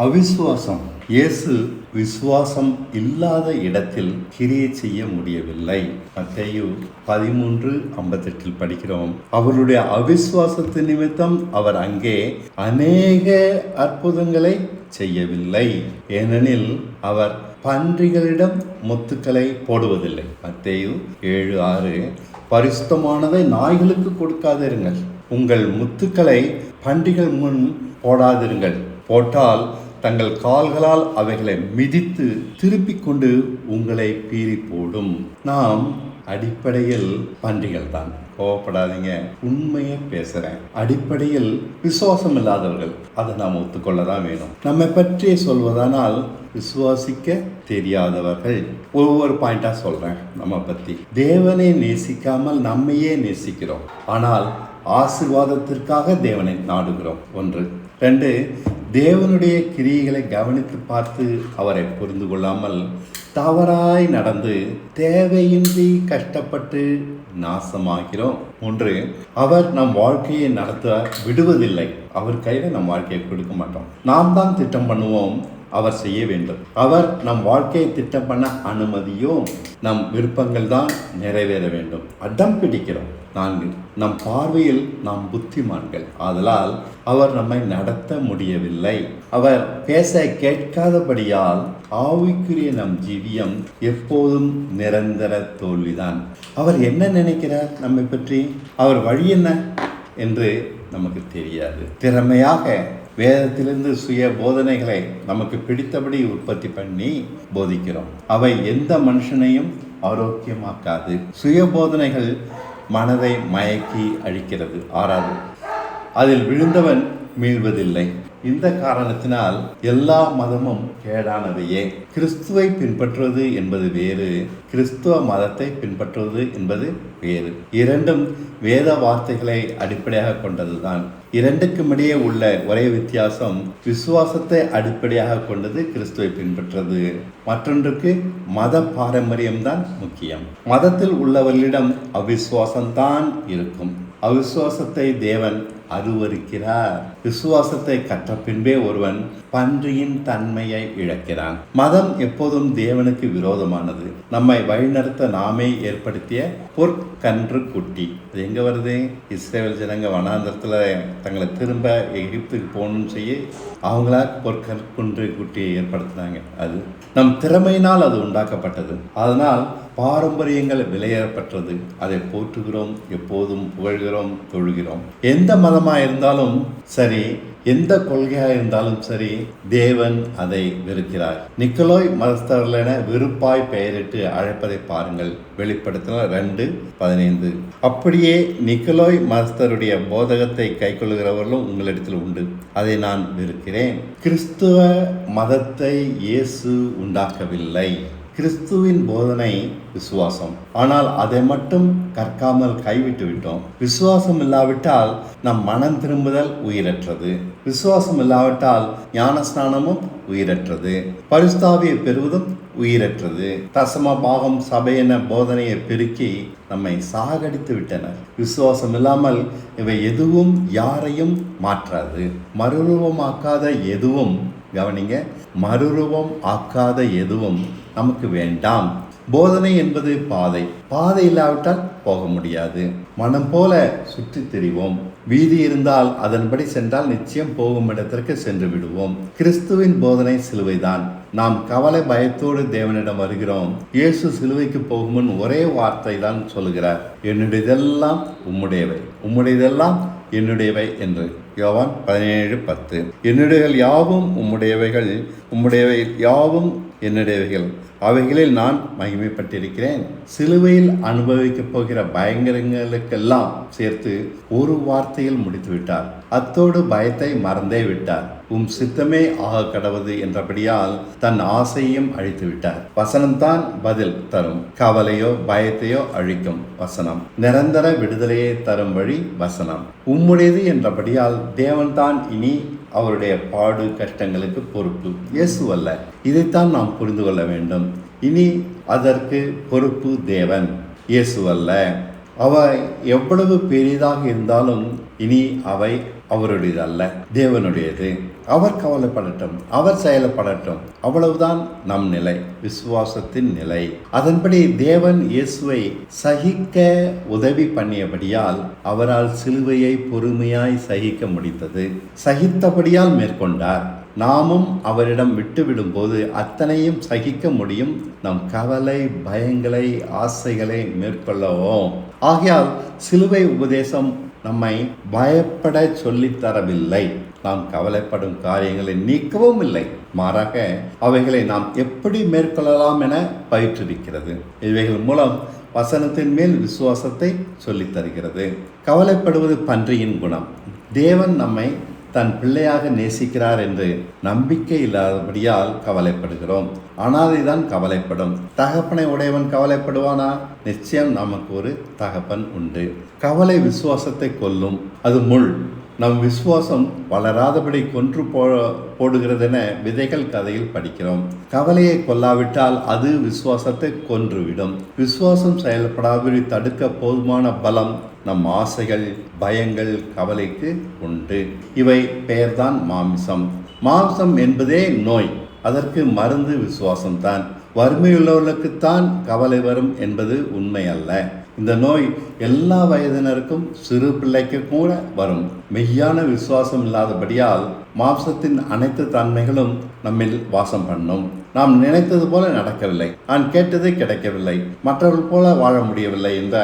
அவிசுவாசம். இயேசு விசுவாசம் இல்லாத இடத்தில் கிரியை செய்ய முடியவில்லை. மத்தேயு 13:58 படிக்கிறோம். அவருடைய அவிசுவாசத்து நிமித்தம் அவர் அங்கே அநேக அற்புதங்களை செய்யவில்லை. ஏனெனில் அவர் பன்றிகளிடம் முத்துக்களை போடுவதில்லை. மத்தேயு 7:6 பரிசுத்தமானதை நாய்களுக்கு கொடுக்காதிருங்கள், உங்கள் முத்துக்களை பன்றிகள் முன் போடாதிருங்கள், போட்டால் தங்கள் கால்களால் அவைகளை மிதித்து திருப்பிக் கொண்டு உங்களை பீறி போடும். நாம் அடிப்படையில் பன்றிகள் தான், கோவப்படாதீங்க, உண்மையை பேசுறேன். அடிப்படையில் விசுவாசம் இல்லாதவர்கள், அதை நாம் ஒத்துக்கொள்ளதான் வேணும். நம்மை பற்றி சொல்வதானால் விசுவாசிக்க தெரியாதவர்கள். ஒவ்வொரு பாயிண்டா சொல்றேன். நம்ம பத்தி தேவனை நேசிக்காமல் நம்மையே நேசிக்கிறோம், ஆனால் ஆசீர்வாதத்திற்காக தேவனை நாடுகிறோம். 1. 2, தேவனுடைய கிரியைகளை கவனித்து பார்த்து அவரை புரிந்து கொள்ளாமல் தவறாய் நடந்து தேவையின்றி கஷ்டப்பட்டு நாசமாகிறோம். 3, அவர் நம் வாழ்க்கையை நடத்த விடுவதில்லை. அவர் கையில் நம் வாழ்க்கையை கொடுக்க மாட்டோம். நாம் தான் திட்டம் பண்ணுவோம், அவர் செய்ய வேண்டும். அவர் நம் வாழ்க்கையை திட்டம் பண்ண அனுமதியும், நம் விருப்பங்கள் தான் நிறைவேற வேண்டும். அடம் பிடிக்கிறோம். 4, நம் பார்வையில் நாம் புத்திமான்கள், ஆதலால் அவர் நம்மை நடத்த முடியவில்லை. அவர் பேச கேட்காதபடியால் ஆவிக்குரிய நம் ஜீவியம் எப்போதும் நிரந்தர தோல்விதான். அவர் என்ன நினைக்கிறார் நம்மை பற்றி, அவர் வழி என்ன என்று நமக்கு தெரியாது. திறமையாக வேதத்திலிருந்து சுய போதனைகளை நமக்கு பிடித்தபடி உற்பத்தி பண்ணி போதிக்கிறோம். அவை எந்த மனுஷனையும் ஆரோக்கியமாக்காது. சுய போதனைகள் மனதை மயக்கி அழிக்கிறது. 6, அதில் விழுந்தவன் மீள்வதில்லை. இந்த காரணத்தினால் எல்லா மதமும் கேடானவையே. கிறிஸ்துவை பின்பற்றுவது என்பது வேறு, கிறிஸ்துவ மதத்தை பின்பற்றுவது என்பது வேறு. இரண்டும் வேத வார்த்தைகளை அடிப்படையாக கொண்டதுதான். இரண்டுக்கும் இடையே உள்ள ஒரே வித்தியாசம், விசுவாசத்தை அடிப்படையாக கொண்டது கிறிஸ்துவை பின்பற்றது, மற்றொன்றுக்கு மத பாரம்பரியம்தான் முக்கியம். மதத்தில் உள்ளவர்களிடம் அவிசுவாசம்தான் இருக்கும். அவிசுவாசத்தை தேவன் அருவருக்கிறார். விசுவாசத்தை கற்ற பின்பே ஒருவன் பன்றியின் தன்மையை இழக்கிறான். மதம் எப்போதும் தேவனுக்கு விரோதமானது. நம்மை வழிநடத்த நாமே ஏற்படுத்திய பொற்கன்று குட்டி. அது எங்க வருது? இஸ்ரேல் ஜனங்க வனாந்தரத்துல தங்களை திரும்ப எகிப்துக்கு போகணும்னு செய்ய அவங்களா பொற்கன்று குட்டியை ஏற்படுத்தினாங்க. அது நம் திறமையினால் அது உண்டாக்கப்பட்டது. அதனால் பாரம்பரியங்கள் விலையேறப்பட்டது. அதை போற்றுகிறோம், எப்போதும் புகழ்கிறோம், தொழுகிறோம். எந்த மதமாக இருந்தாலும் சரி, எந்த கொள்கையாக இருந்தாலும் சரி, தேவன் அதை வெறுக்கிறார். நிக்கலோய் மதஸ்தர்கள் என வெறுப்பாய் பெயரிட்டு அழைப்பதை பாருங்கள். வெளிப்படுத்தினர் 2:15. அப்படியே நிக்கலோய் மதஸ்தருடைய போதகத்தை கைக்கொள்கிறவர்களும் உங்களிடத்தில் உண்டு. அதை நான் வெறுக்கிறேன். கிறிஸ்துவ மதத்தை இயேசு உண்டாக்கவில்லை. கிறிஸ்துவின் போதனை விசுவாசம். ஆனால் அதை மட்டும் கற்காமல் கைவிட்டு விட்டோம். விசுவாசம் இல்லாவிட்டால் நம் மனம் திரும்புதல் உயிரற்றது. விசுவாசம் இல்லாவிட்டால் ஞானஸ்நானமும் உயிரற்றது. பரிசுத்தாவியை பெறுவதும் உயிரற்றது. தசம பாகம் சபை என போதனையை பெருக்கி நம்மை சாகடித்து விட்டனர். விசுவாசம் இல்லாமல் இவை எதுவும் யாரையும் மாற்றாது. மறுரூபமாக்காத எதுவும், கவனிங்க, மறுரூபம் ஆக்காத எதுவும் நமக்கு வேண்டாம். போதனை என்பது பாதை. பாதை இல்லாவிட்டால் போக முடியாது. மனம் போல சுற்றி திரிவோம். வீதி இருந்தால் அதன்படி சென்றால் நிச்சயம் போகும் இடத்திற்கு சென்று விடுவோம். கிறிஸ்துவின் போதனை சிலுவைதான். நாம் கவலை பயத்தோடு தேவனிடம் வருகிறோம். இயேசு சிலுவைக்கு போகும் முன் ஒரே வார்த்தை தான் சொல்லுகிறார், என்னுடையதெல்லாம் உம்முடையவை, உம்முடையதெல்லாம் என்னுடையவை என்று. யோவான் 17:10. என்னுடையவைகள் யாவும் உம்முடையவைகள், உம்முடையவை யாவும் என்னுடையவைகள், அவைகளில் நான் மகிமைப்பட்டிருக்கிறேன். சிலுவையில் அனுபவிக்கப் போகிற பயங்கரங்களுக்கெல்லாம் சேர்த்து ஒரு வார்த்தையில் முடித்து விட்டார். அத்தோடு பயத்தை மறந்தே விட்டார். சித்தமே ஆக கடவுது என்றபடியால் தன் ஆசையும் அழித்து விட்டார். வசனம்தான் பதில் தரும். கவலையோ பயத்தையோ அழிக்கும் வசனம். நிரந்தர விடுதலையை தரும் வழி வசனம். உம்முடையது என்றபடியால் தேவன் தான் இனி அவருடைய பாடு கஷ்டங்களுக்கு பொறுப்பு, இயேசு அல்ல. இதைத்தான் நாம் புரிந்து கொள்ள வேண்டும். இனி அதற்கு பொறுப்பு தேவன், இயேசு அல்ல. அவை எவ்வளவு பெரிதாக இருந்தாலும் இனி அவை அவருடையது அல்ல, தேவனுடையது. அவர் கவலைப்படட்டும், அவர் செயல்படட்டும், அவ்வளவுதான் நம் நிலை, விசுவாசத்தின் நிலை. அதன்படி தேவன் இயேசுவை சகிக்க உதவி பண்ணியபடியால் அவரால் சிலுவையை பொறுமையாய் சகிக்க முடிந்தது. சகித்தபடியால் மேற்கொண்டார். நாமும் அவரிடம் விட்டுவிடும்போது அத்தனையும் சகிக்க முடியும். நம் கவலை, பயங்களை, ஆசைகளை மேற்கொள்ளவும். ஆகையால் சிலுவை உபதேசம் நம்மை பயப்பட சொல்லித்தரவில்லை. நாம் கவலைப்படும் காரியங்களை நீக்கவும் இல்லை. மாறாக அவைகளை நாம் எப்படி மேற்கொள்ளலாம் என பயிற்றுவிக்கிறது. இவைகள் மூலம் வசனத்தின் மேல் விசுவாசத்தை சொல்லித் தருகிறது. கவலைப்படுவது பன்றியின் குணம். தேவன் நம்மை தன் பிள்ளையாக நேசிக்கிறார் என்று நம்பிக்கை இல்லாதபடியால் கவலைப்படுகிறோம். அனாதைதான் கவலைப்படும். தகப்பனை உடையவன் கவலைப்படுவானா? நிச்சயம் நமக்கு ஒரு தகப்பன் உண்டு. கவலை விசுவாசத்தை கொல்லும். அது முள். நம் விசுவாசம் வளராதபடி கொன்று போடுகிறதென விதைகள் கதையில் படிக்கிறோம். கவலையை கொல்லாவிட்டால் அது விசுவாசத்தை கொன்றுவிடும். விசுவாசம் செயல்படாதபடி தடுக்க போதுமான பலம் நம் ஆசைகள், பயங்கள், கவலைக்கு உண்டு. இவை பெயர்தான் மாம்சம். மாம்சம் என்பதே நோய். அதற்கு மருந்து விசுவாசம்தான். வறுமையுள்ளவர்களுக்குத்தான் கவலை வரும் என்பது உண்மை அல்ல. இந்த நோய் எல்லா வயதினருக்கும், சிறு பிள்ளைக்கு கூட வரும். மெய்யான விசுவாசம் இல்லாதபடியால் மாம்சத்தின் அனைத்து தன்மைகளும் நம்மில் வாசம் பண்ணும். நாம் நினைத்தது போல நடக்கவில்லை, நான் கேட்டது கிடைக்கவில்லை, மற்றவர்கள் போல வாழ முடியவில்லை என்ற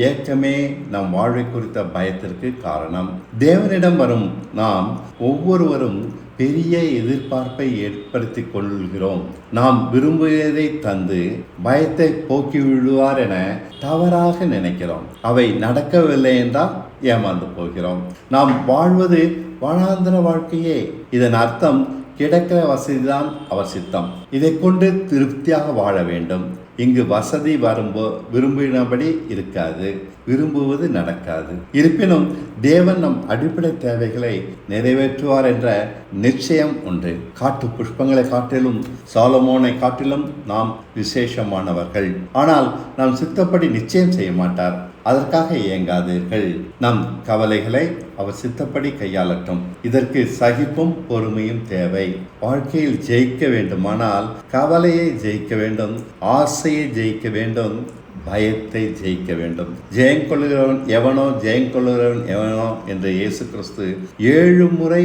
ஏக்கமே நம் வாழ்வை குறித்த பயத்திற்கு காரணம். தேவனிடம் வரும் நாம் ஒவ்வொருவரும் பெரிய எதிர்பார்ப்பை ஏற்படுத்தி கொள்கிறோம். நாம் விரும்பியதை தந்து பயத்தை போக்கி விடுவார் என தவறாக நினைக்கிறோம். அவை நடக்கவில்லை என்றால் ஏமாந்து போகிறோம். நாம் வாழ்வது வனாந்தர வாழ்க்கையே. இதன் அர்த்தம் கிடைக்கிற வசதிதான் அவர் சித்தம். இதை கொண்டு திருப்தியாக வாழ வேண்டும். இங்கு வசதி விரும்பினபடி இருக்காது, விரும்புவது நடக்காது. இருப்பினும் தேவன் நம் அடிப்படை தேவைகளை நிறைவேற்றுவார் என்ற நிச்சயம் உண்டு. காட்டு புஷ்பங்களை காட்டிலும், சாலமோனை காட்டிலும் நாம் விசேஷமானவர்கள். ஆனால் நாம் சித்தப்படி நிச்சயம் செய்ய மாட்டார். அதற்காக ஏங்காதீர்கள். நம் கவலைகளை அவர் சித்தப்படி கையாளட்டும். இதற்கு சகிப்பும் பொறுமையும் தேவை. வாழ்க்கையில் ஜெயிக்க வேண்டுமானால் கவலையை ஜெயிக்க வேண்டும், ஆசையை ஜெயிக்க வேண்டும், பயத்தை ஜெயிக்க வேண்டும். ஜெயங்கொள்ளுகிறவன் எவனோ, ஜெயங்கொள்ளுகிறவன் எவனோ என்று இயேசு கிறிஸ்து 7 முறை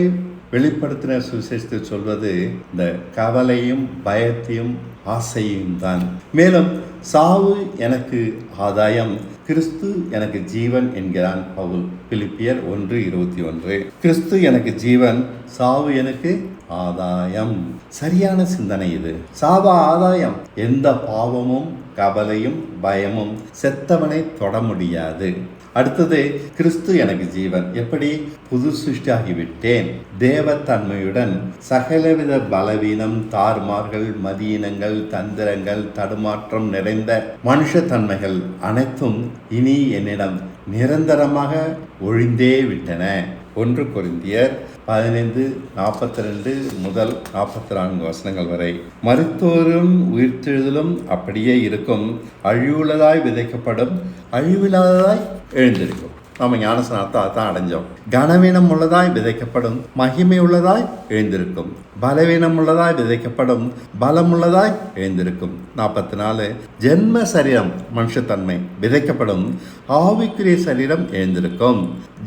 வெளிப்படுத்தின சுவிசேஷத்தை சொல்வது இந்த கவலையும் பயத்தையும் ஆசையும் தான். மேலும் சாவு எனக்கு ஆதாயம், கிறிஸ்து எனக்கு ஜீவன் என்கிறான் பவுல். பிலிப்பியர் 1:21. கிறிஸ்து எனக்கு ஜீவன், சாவு எனக்கு ஆதாயம். சரியான சிந்தனை இது. சாவா ஆதாயம்? எந்த பாவமும், கவலையும், பயமும் செத்தவனை தொட முடியாது. அடுத்தது, கிறிஸ்து எனக்கு ஜீவன். எப்படி? புது சிருஷ்டியாகிவிட்டேன். தேவத்தன்மையுடன் சகலவித பலவீனம், தார்மார்கள், மதியினங்கள், தந்திரங்கள், தடுமாற்றம் நிறைந்த மனுஷத்தன்மைகள் அனைத்தும் இனி என்னிடம் நிரந்தரமாக ஒழிந்தே விட்டன. 1 கொரிந்தியர் 15:42 முதல் 44 வசனங்கள் வரை. மரித்தோரும் உயிர்த்தெழுதலும் அப்படியே இருக்கும். அழிவுள்ளதாய் விதைக்கப்படும், அழிவில்லாததாய் எழுந்திருக்கும். நாம் ஞானஸ்நானத்தை தான் அடைஞ்சோம். கனவீனம் உள்ளதாய் விதைக்கப்படும், மகிமை உள்ளதாய் எழுந்திருக்கும். பலவீனம் உள்ளதாய் விதைக்கப்படும், பலமுள்ளதாய் எழுந்திருக்கும். 44. ஜென்ம சரீரம், மனுஷத்தன்மை விதைக்கப்படும், ஆவிக்குரிய சரீரம் எழுந்திருக்கும்.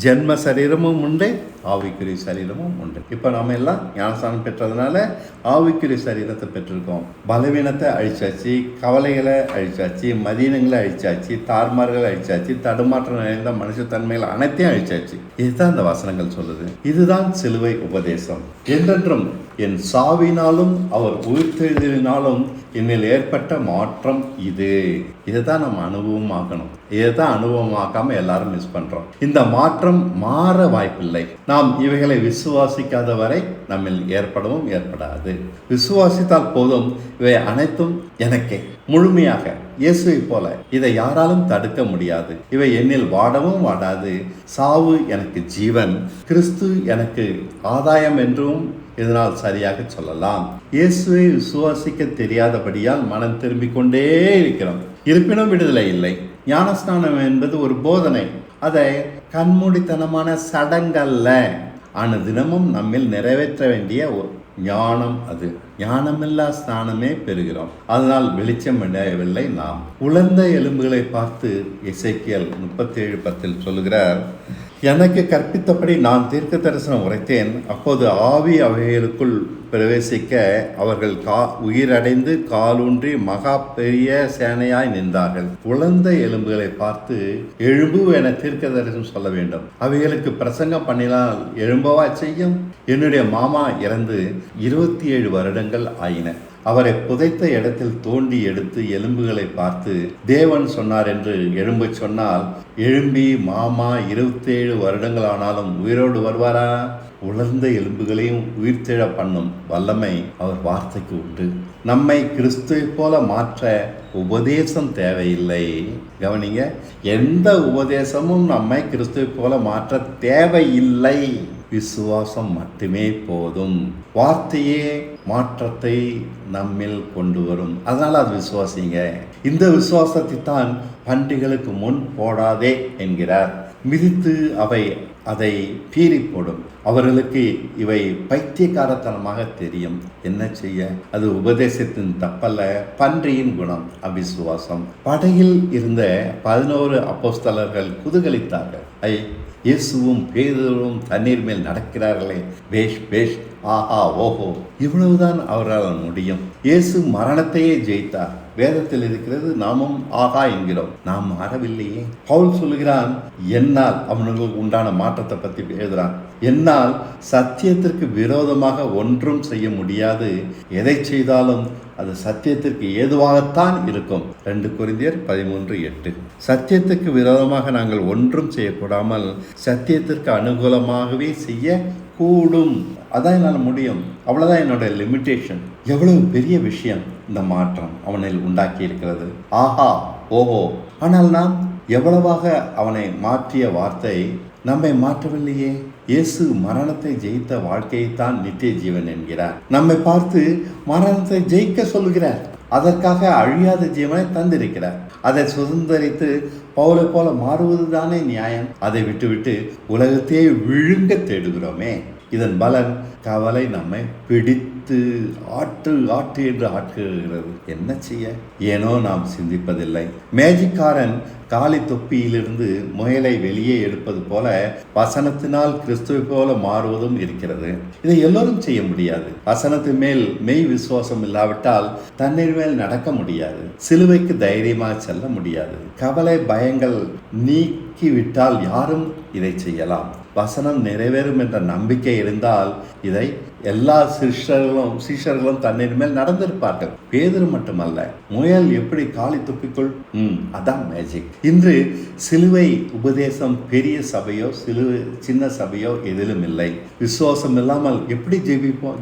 ஜென்ம சரீரமும் உண்டு, ஆவிக்குரிய சரீரமும் உண்டு. இப்போ நாம எல்லாம் ஞானஸ்நானம் பெற்றதுனால ஆவிக்குரிய சரீரத்தை பெற்றிருக்கோம். பலவீனத்தை அழிச்சாச்சு, கவலைகளை அழிச்சாச்சு, மதீனங்களை அழிச்சாச்சு, தார்மார்களை அழிச்சாச்சு, தடுமாற்றம் நிறைந்த மனுஷத்தன்மைகள் அனைத்தையும் அழிச்சாச்சு. இதுதான் இந்த வசனங்கள் சொல்லுது. இதுதான் சிலுவை உபதேசம். என்றென்றும் என் சாவினாலும் அவர் உயிர்த்தெழுதலினாலும் என்னில் ஏற்பட்ட மாற்றம் இது. இதைதான் நம்ம அனுபவமாக்கணும். இதைதான் அனுபவமாக்காம எல்லாரும் மிஸ் பண்றோம். இந்த மாற்றம் மாற வாய்ப்பில்லை. நாம் இவைகளை விசுவாசிக்காத வரை நம்மில் ஏற்படவும் ஏற்படாது. விசுவாசித்தால் போதும். இவை அனைத்தும் எனக்கே முழுமையாக இயேசுவை போல. இதை யாராலும் தடுக்க முடியாது. இவை என்னில் வாடவும் வாடாது. சாவு எனக்கு ஜீவன், கிறிஸ்து எனக்கு ஆதாயம் என்றும் இதனால் சரியாக சொல்லலாம். இயேசுவை விசுவாசிக்க தெரியாதபடியால் மனம் திரும்பிக் கொண்டே இருக்கிறோம். இருப்பினும் விடுதலை இல்லை. ஞானஸ்நானம் என்பது ஒரு போதனை. அதை கண்மூடித்தனமான சடங்கல்ல. ஆனால் தினமும் நம்மில் நிறைவேற்ற வேண்டிய ஞானம் அது. ஞானமில்லா ஸ்நானமே பெறுகிறோம், அதனால் வெளிச்சம் அடையவில்லை நாம். உலர்ந்த எலும்புகளை பார்த்து எசேக்கியேல் 37:10 சொல்லுகிறார், எனக்கு கற்பித்தபடி நான் தீர்க்க தரிசனம் உரைத்தேன். அப்போது ஆவி அவைகளுக்குள் பிரவேசிக்க அவர்கள் உயிரடைந்து காலூன்றி மகா பெரிய சேனையாய் நின்றார்கள். உலர்ந்த எலும்புகளை பார்த்து எழும்பு என தீர்க்க தரிசனம் சொல்ல வேண்டும். அவைகளுக்கு பிரசங்கம் பண்ணினால் எழும்பவா செய்யும்? என்னுடைய மாமா இறந்து 27 வருடங்கள் ஆயின. அவரை புதைத்த இடத்தில் தோண்டி எடுத்து எலும்புகளை பார்த்து தேவன் சொன்னார் என்று எழும்ப சொன்னால் எழும்பி மாமா 27 வருடங்கள் ஆனாலும் உயிரோடு வருவாரா? உலர்ந்த எலும்புகளையும் உயிர்த்தெழ பண்ணும் வல்லமை அவர் வார்த்தைக்கு உண்டு. நம்மை கிறிஸ்துவை போல மாற்ற உபதேசம் தேவையில்லை. கவனிங்க, எந்த உபதேசமும் நம்மை கிறிஸ்துவை போல மாற்ற தேவையில்லை. விசுவாசம் மட்டுமே போதும். வார்த்தையே மாற்றத்தை நம்மில் கொண்டு வரும். அதனால் அது விசுவாசிங்க. இந்த விசுவாசத்தை தான் பன்றிகளுக்கு முன் போடாதே என்கிறார். மிதித்து அதை பீறி போடும். அவர்களுக்கு இவை பைத்தியக்காரத்தனமாக தெரியும். என்ன செய்ய? அது உபதேசத்தின் தப்பல்ல, பன்றியின் குணம், அவிசுவாசம். படகில் இருந்த 11 அப்போஸ்தலர்கள் குதூகலித்தார்கள். இயேசுவும் பேதுருவும் தண்ணீர் மேல் நடக்கிறார்களே, பேஷ் பேஷ், ஆஹா ஓஹோ, இவ்வளவுதான் அவரால் முடியும். இயேசு மரணத்தையே ஜெயித்தார். வேதத்தில் இருக்கிறது, நாமும் ஆகா என்கிறோம். நாம் மாறவில்லையே. பவுல் சொல்லுகிறான், என்னால் அவனுக்கு உண்டான மாற்றத்தை பற்றி எழுதுறான். என்னால் சத்தியத்திற்கு விரோதமாக ஒன்றும் செய்ய முடியாது. எதை செய்தாலும் அது சத்தியத்திற்கு ஏதுவாகத்தான் இருக்கும். 2 கொரிந்தியர் 13:8. சத்தியத்துக்கு விரோதமாக நாங்கள் ஒன்றும் செய்யக்கூடாமல் சத்தியத்திற்கு அனுகூலமாகவே செய்ய கூடும். அதான் என்னால் முடியும். அவ்வளோதான் என்னோட லிமிட்டேஷன். எவ்வளவு பெரிய விஷயம் இந்த மாற்றம் அவனில் உண்டாக்கி இருக்கிறது. ஆஹா ஓஹோ. ஆனால் நாம் எவ்வளவாக அவனை மாற்றிய வார்த்தை நம்மை மாற்றவில்லையே. இயேசு மரணத்தை ஜெயித்த வாழ்க்கையைத்தான் நித்திய ஜீவன் என்கிறார். நம்மை பார்த்து மரணத்தை ஜெயிக்க சொல்லுகிறார். அதற்காக அழியாத ஜீவனை தந்திருக்கிறார். அதை சுதந்திரித்து பவுலை போல மாறுவது தானே நியாயம். அதை விட்டுவிட்டு உலகத்தையே விழுங்க தேடுகிறோமே. இதன் பலன் கவலை நம்மை பிடித்து ஆட்டு என்று ஆட்டுகிறது. என்ன செய்ய? ஏனோ நாம் சிந்திப்பதில்லை. மேஜிக்காரன் காலி தொப்பியிலிருந்து முயலை வெளியே எடுப்பது போல வசனத்தினால் கிறிஸ்துவை போல மாறுவதும் இருக்கிறது. இதை எல்லோரும் செய்ய முடியாது. வசனத்தின் மேல் மெய் விசுவாசம் இல்லாவிட்டால் தண்ணீர் மேல் நடக்க முடியாது. சிலுவைக்கு தைரியமாக செல்ல முடியாது. கவலை பயங்கள் நீக்கிவிட்டால் யாரும் இதை செய்யலாம். வசனம் நிறைவேறும் என்ற நம்பிக்கை இருந்தால் இதை எல்லா சீஷர்களும் தண்ணீர் மேல் நடந்திருப்பார்கள். பேதுரு மட்டுமல்ல, முயல் எப்படி காலி துப்பிக்குள், அதான் மேஜிக். இன்று சிலுவை உபதேசம் பெரிய சபையோ சின்ன சபையோ எதிலும் இல்லை. விசுவாசம் இல்லாமல் எப்படி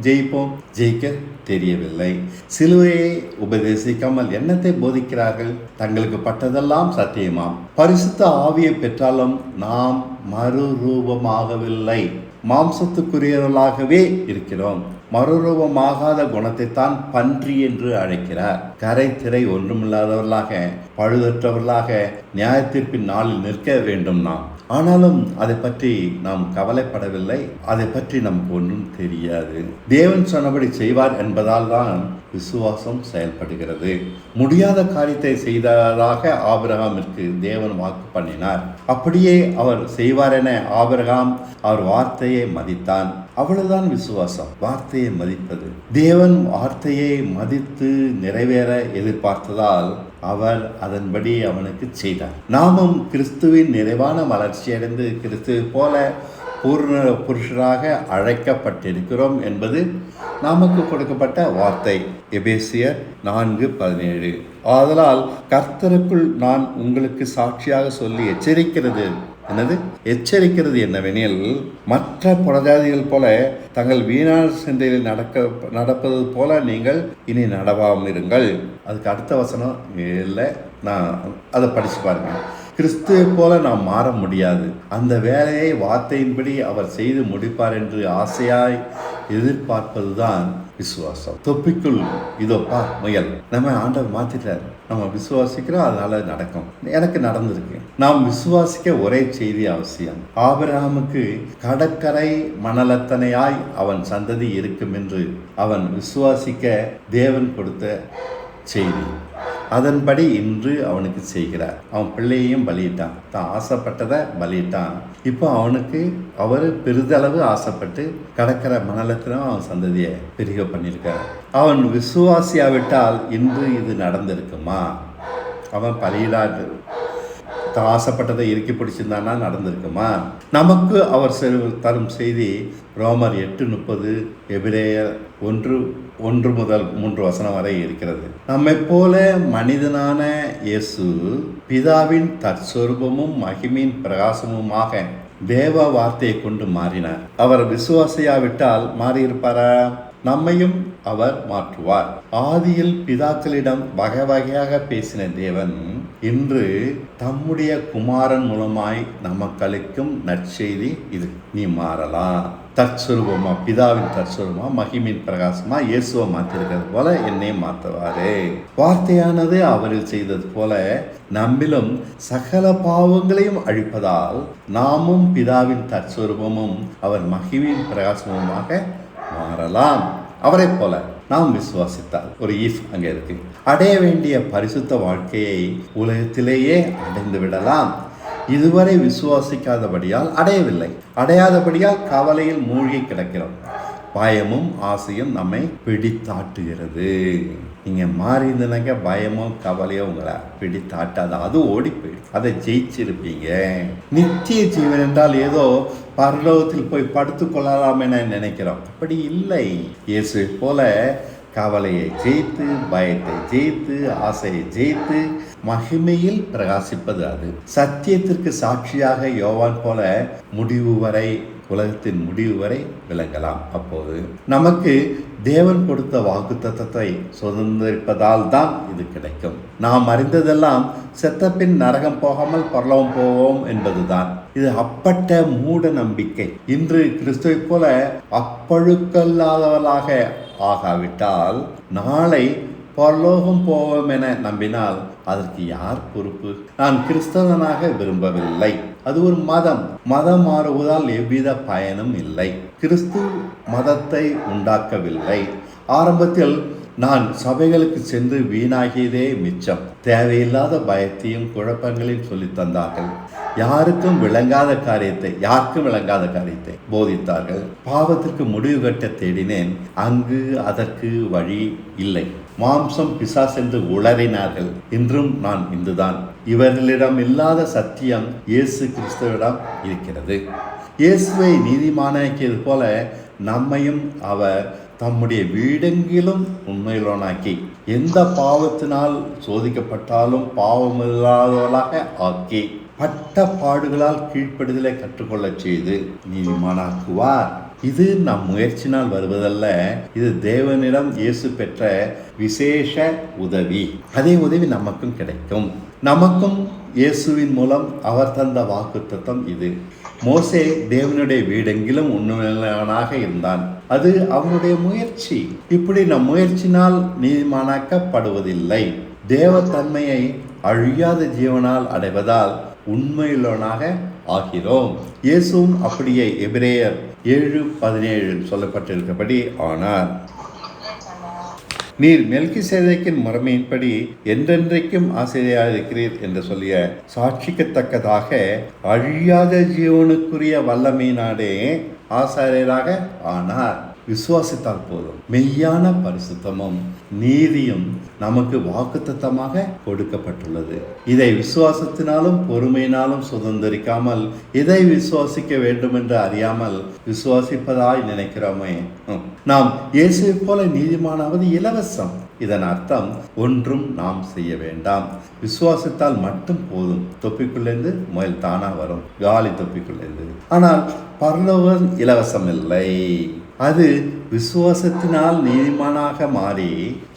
ஜெயிப்போம்? ஜெயிக்க தெரியவில்லை. சிலுவையை உபதேசிக்காமல் என்னத்தை போதிக்கிறார்கள்? தங்களுக்கு பட்டதெல்லாம் சத்தியமாம். பரிசுத்த ஆவியை பெற்றாலும் நாம் மறுரூபமாகவில்லை. மாம்சத்துக்குரியவர்களாகவே இருக்கிறோம். மறுரூபமாகாத குணத்தை தான் பன்றி என்று அழைக்கிறார். கரை திரை ஒன்றுமில்லாதவர்களாக, பழுதற்றவர்களாக நியாயத்தீர்ப்பின் நாளில் நிற்க வேண்டும் நாம். ஆனாலும் அதை பற்றி நாம் கவலைப்படவில்லை. அதை பற்றி நமக்கு ஒன்றும் தெரியாது. தேவன் சொன்னபடி செய்வார் என்பதால் தான் விசுவாசம் செயல்படுகிறது. முடியாத காரியத்தை செய்ததாக ஆபிரகாமிற்கு தேவன் வாக்கு பண்ணினார். அப்படியே அவர் செய்வார் என ஆபிரகாம் அவர் வார்த்தையை மதித்தான். அவ்வளவுதான் விசுவாசம், வார்த்தையை மதிப்பது. தேவன் வார்த்தையை மதித்து நிறைவேற எதிர்பார்த்ததால் அவர் அதன்படி அவனுக்கு செய்தார். நாமும் கிறிஸ்துவின் நிறைவான வளர்ச்சியடைந்து கிறிஸ்துவை போல பூர்ண புருஷராக அழைக்கப்பட்டிருக்கிறோம் என்பது நமக்கு கொடுக்கப்பட்ட வார்த்தை. எபேசியர் 4:17. ஆதலால் கர்த்தருக்குள் நான் உங்களுக்கு சாட்சியாக சொல்லி எச்சரிக்கிறது என்னவெனில், மற்ற புறஜாதிகள் போல தங்கள் வீணான சிந்தையில் நடப்பது போல நீங்கள் இனி நடவாமல் இருங்கள். அதுக்கு அடுத்த வசனம் இல்லை, நான் அதை படிச்சு பாருங்க. கிறிஸ்துவை போல நாம் மாற முடியாது. அந்த வேலையை வார்த்தையின்படி அவர் செய்து முடிப்பார் என்று ஆசையாய் எதிர்பார்ப்பதுதான் விசுவாசம். தொப்பிக்குள் இதோப்பா முயல். நம்ம ஆண்டவர் மாத்திட்டாரு. நம்ம விசுவாசிக்கிறோம், அதனால நடக்கும். எனக்கு நடந்திருக்கு. நாம் விசுவாசிக்க ஒரே செய்தி அவசியம். ஆபிரகாமுக்கு கடற்கரை மணலத்தனையாய் அவன் சந்ததி இருக்கும் என்று அவன் விசுவாசிக்க தேவன் கொடுத்த செய்தி. அதன்படி இன்று அவனுக்கு செய்கிறார். அவன் பிள்ளையையும் பலியிட்டான். தான் ஆசைப்பட்டதை பலியிட்டான். இப்போ அவனுக்கு அவர் பெரிதளவு ஆசைப்பட்டு கடற்கரை மணலத்திலும் அவன் சந்ததியை பெருக பண்ணியிருக்கார். அவன் விசுவாசியாவிட்டால் இன்று இது நடந்திருக்குமா? அவன் பலியிடாது தான் ஆசைப்பட்டதை இறுக்கி பிடிச்சிருந்தானா நடந்திருக்குமா? நமக்கு அவர் தரும் செய்தி ரோமர் 8:30, எபிரேயர் 1 முதல் 3 வரை இருக்கிறது. நம்மை போல மனிதனான இயேசு பிதாவின் தற்சொரூபமும் மகிமையின் பிரகாசமுமாக தேவ வார்த்தையை கொண்டு மாறினார். அவர் விசுவாசியாவிட்டால் மாறியிருப்பாரா? நம்மையும் அவர் மாற்றுவார். ஆதியில் பிதாக்களிடம் வகை வகையாக பேசின தேவன் இன்று தம்முடைய குமாரன் மூலமாய் நமக்களிக்கும் நற்செய்தி இது. நீ மாறலாம். தற்சொரூபமா, பிதாவின் தற்சொரூபமா, மகிமின் பிரகாசமா இயேசுவை மாற்றிருக்கிறது போல என்னை மாற்றுவாரு. வார்த்தையானது அவரில் செய்தது போல நம்மிலும் சகல பாவங்களையும் அழிப்பதால் நாமும் பிதாவின் தற்சொரூபமும் அவர் மகிமின் பிரகாசமுமாக மாறலாம். அவரை போல நாம் விசுவாசித்தால் ஒரு ஈஃப் அங்கே இருக்கு. அடைய வேண்டிய பரிசுத்த வாழ்க்கையை உலகத்திலேயே அடைந்து விடலாம். இதுவரை விசுவாசிக்காதபடியால் அடையவில்லை. அடையாதபடியால் கவலையில் மூழ்கி கிடக்கிறோம். பயமும் ஆசையும் நம்மை பிடித்தாட்டுகிறது. நீங்கள் மாறி இருந்தனாக்க பயமோ கவலையோ உங்களை பிடித்தாட்டாது. அது ஓடி போயிடும். அதை ஜெயிச்சிருப்பீங்க. நித்திய ஜீவன் என்றால் ஏதோ பரலோகத்தில் போய் படுத்து கொள்ளலாம் என நினைக்கிறோம். அப்படி இல்லை. இயேசு போல கவலையை ஜெயித்து, பயத்தை ஜெயித்து, ஆசையை ஜெயித்து மகிமையில் பிரகாசிப்பது அது. சத்தியத்திற்கு சாட்சியாக யோவான் போல முடிவு வரை, உலகத்தின் முடிவு வரை விளங்கலாம். அப்போது நமக்கு தேவன் கொடுத்த வாக்குத்தத்தத்தை சுதந்திரிப்பதால் தான் இது கிடைக்கும். நாம் அறிந்ததெல்லாம் செத்தப்பின் நரகம் போகாமல் பரலோகம் போவோம் என்பதுதான். இது அப்பட்ட மூட நம்பிக்கை. இன்று கிறிஸ்துவை போல அப்பழுக்கல்லாதவர்களாக ஆகாவிட்டால் நாளை பரலோகம் போவோம் என நம்பினால் அதற்கு யார் பொறுப்பு? நான் கிறிஸ்தவனாக விரும்பவில்லை. அது ஒரு மதம் மாறுவதால் எவ்வித பயனும் இல்லை. கிறிஸ்து மதத்தை உண்டாக்கவில்லை. ஆரம்பத்தில் நான் சபைகளுக்கு சென்று வீணாகியதே மிச்சம். தேவையில்லாத பயத்தையும் குழப்பங்களையும் சொல்லி தந்தார்கள். யாருக்கும் விளங்காத காரியத்தை போதித்தார்கள். பாவத்திற்கு முடிவு கட்ட தேடினேன். அங்கு அதற்கு வழி இல்லை. மாம்சம் பிசாசு என்று உளறினார்கள். இன்றும் நான் இந்துதான். இவர்களிடம் இல்லாத சத்தியம் இயேசு கிறிஸ்துவிடம் இருக்கிறது. இயேசுவை நீதிமானாக்கியது போல நம்மையும் அவர் தம்முடைய வீடெங்கிலும் உண்மையிலோனாக்கி எந்த பாவத்தினால் சோதிக்கப்பட்டாலும் பாவமில்லாதவர்களாக ஆக்கி பட்ட பாடுகளால் கீழ்ப்படுதலை கற்றுக்கொள்ள செய்து நீதிமானாக்குவார். இது நம் முயற்சினால் வருவதல்ல. இது தேவனிடம் இயேசு பெற்ற விசேஷ உதவி. அதே உதவி நமக்கும் கிடைக்கும். நமக்கும் இயேசுவின் மூலம் அவர் தந்த வாக்குத்தத்தம் இது. மோசே தேவனுடைய வீடெங்கிலும் உண்மையாளனாக இருந்தான். அது அவனுடைய முயற்சி. இப்படி நம் முயற்சினால் நீதிமானாக்கப்படுவதில்லை. தேவத்தன்மையை அழியாத ஜீவனால் அடைவதால் உண்மையுள்ளவனாக ஆகிறோம். இயேசுவும் அப்படியே எபிரேயர் 7:17 சொல்லப்பட்டிருக்கபடி ஆனார். நீர் மெல்கிசேதேக்கின் முறைமையின்படி என்றென்றைக்கும் ஆசிரியராக இருக்கிறீர் என்று சொல்லிய சாட்சிக்கத்தக்கதாக அழியாத ஜீவனுக்குரிய வல்லமையினாலே ஆசாரியராக ஆனார். விசுவாசித்தால் போதும். மெய்யான பரிசுத்தமும் நீதியும் நமக்கு வாக்குத்தத்தமாக கொடுக்கப்பட்டுள்ளது. இதை விசுவாசத்தினாலும் பொறுமையினாலும் சுதந்திரிக்காமல் இதை விசுவாசிக்க வேண்டும் என்று அறியாமல் விசுவாசிப்பதாய் நினைக்கிறோமே. நாம் இயேசுவை போல நீதிமானாவது இலவசம். இதன் அர்த்தம் ஒன்றும் நாம் செய்ய வேண்டாம். விசுவாசித்தால் மட்டும் போதும். தொப்பிக்குள்ளேருந்து முயல் தானா வரும். காலி தொப்பிக்குள்ளேருந்து. ஆனால் பரலோகம் இலவசம் இல்லை. அது விசுவாசத்தினால் நீதிமானாக மாறி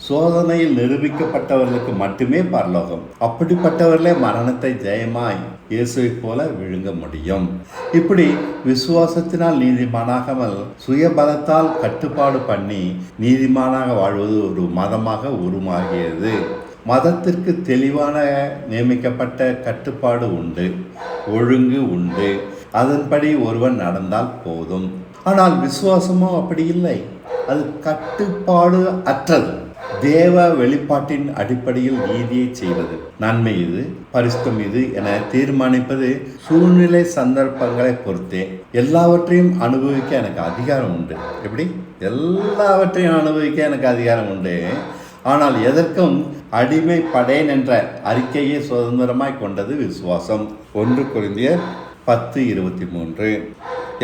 சோதனையில் நிரூபிக்கப்பட்டவர்களுக்கு மட்டுமே பரலோகம். அப்படிப்பட்டவர்களே மரணத்தை ஜெயமாய் இயேசுவை போல விழுங்க முடியும். இப்படி விசுவாசத்தினால் நீதிமானாகாமல் சுயபலத்தால் கட்டுப்பாடு பண்ணி நீதிமானாக வாழ்வது ஒரு மதமாக உருமாகியது. மதத்திற்கு தெளிவான நியமிக்கப்பட்ட கட்டுப்பாடு உண்டு, ஒழுங்கு உண்டு. அதன்படி ஒருவன் நடந்தால் போதும். ஆனால் விசுவாசமோ அப்படி இல்லை. அது கட்டுப்பாடு அற்றது. தேவ வெளிப்பாட்டின் அடிப்படையில் நீதியை செய்வது, நன்மை இது, பரிசுத்தம் இது என தீர்மானிப்பது சூழ்நிலை சந்தர்ப்பங்களை பொறுத்தே. எல்லாவற்றையும் அனுபவிக்க எனக்கு அதிகாரம் உண்டு. எப்படி? எல்லாவற்றையும் அனுபவிக்க எனக்கு அதிகாரம் உண்டு. ஆனால் எதற்கும் அடிமைப்படேன் என்ற அறிக்கையை சுதந்திரமாய் கொண்டது விசுவாசம். 1 கொரிந்தியர் 10:23.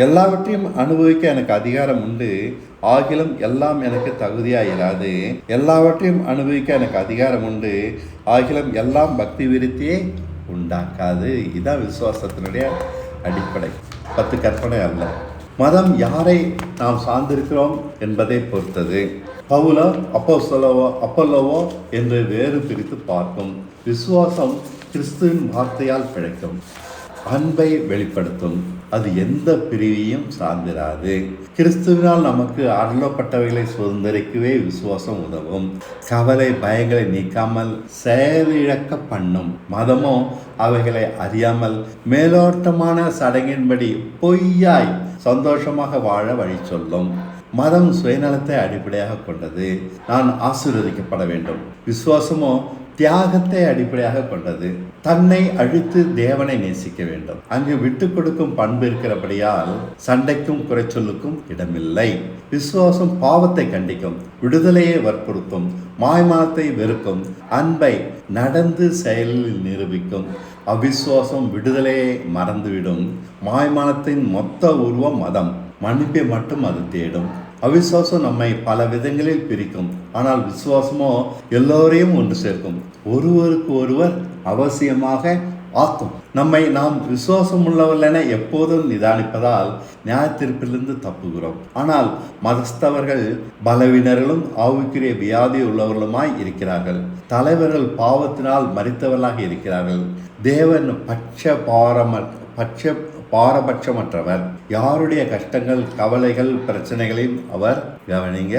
எல்லாவற்றையும் அனுபவிக்க எனக்கு அதிகாரம் உண்டு, ஆகிலும் எல்லாம் எனக்கு தகுதியாயிராது. எல்லாவற்றையும் அனுபவிக்க எனக்கு அதிகாரம் உண்டு, ஆகிலும் எல்லாம் பக்தி விருத்தியை உண்டாக்காது. இதுதான் விசுவாசத்தினுடைய அடிப்படை. 10 கற்பனை அல்ல. மதம் யாரை நாம் சார்ந்திருக்கிறோம் என்பதை பொறுத்தது. பவுலோ அப்பல்லோவோ என்று வேறு பிரித்து பார்க்கும். விசுவாசம் கிறிஸ்துவின் வார்த்தையால் பிழைக்கும், அன்பை வெளிப்படுத்தும். அது எந்த பிரிவையும் சார்ந்திராது. கிறிஸ்துவினால் நமக்கு அருளப்பட்டவைகளை சுதந்திரிக்கவே விசுவாசம் உதவும். கவலை பயங்களை நீக்காமல் செயலிழக்க பண்ணும். மதமோ அவைகளை அறியாமல் மேலோட்டமான சடங்கின்படி பொய்யாய் சந்தோஷமாக வாழ வழி சொல்லும். மதம் சுயநலத்தை அடிப்படையாக கொண்டது. நான் ஆசீர்வதிக்கப்பட வேண்டும். விசுவாசமோ தியாகத்தை அடிப்படையாக கொண்டது. தன்னை அழித்து தேவனை நேசிக்க வேண்டும். அங்கு விட்டு கொடுக்கும் பண்பு இருக்கிறபடியால் சண்டைக்கும் குறைச்சொல்லுக்கும் இடமில்லை. விசுவாசம் பாவத்தை கண்டிக்கும், விடுதலையை வற்புறுத்தும், மாய்மானத்தை வெறுக்கும், அன்பை நடந்து செயலில் நிரூபிக்கும். அவிசுவாசம் விடுதலையை மறந்துவிடும். மாய்மானத்தின் மொத்த உருவம் மதம். மன்னிப்பை மட்டும் அது தேடும். அவிசுவாசம் நம்மை பல விதங்களில் பிரிக்கும். ஆனால் விசுவாசமோ எல்லோரையும் ஒன்று சேர்க்கும், ஒருவருக்கு ஒருவர் அவசியமாக ஆக்கும். நம்மை நாம் விசுவாசம் உள்ளவர்கள் என எப்போதும் நிதானிப்பதால் நியாயத்தீர்ப்பிலிருந்து தப்புகிறோம். ஆனால் மதஸ்தவர்கள் பலவீனர்களும் ஆவிக்குரிய வியாதி உள்ளவர்களுமாய் இருக்கிறார்கள். தலைவர்கள் பாவத்தினால் மரித்தவர்களாக இருக்கிறார்கள். தேவன் பாரபட்சமற்றவர். யாருடைய கஷ்டங்கள் கவலைகள் பிரச்சனைகளையும் அவர் கவனிங்க,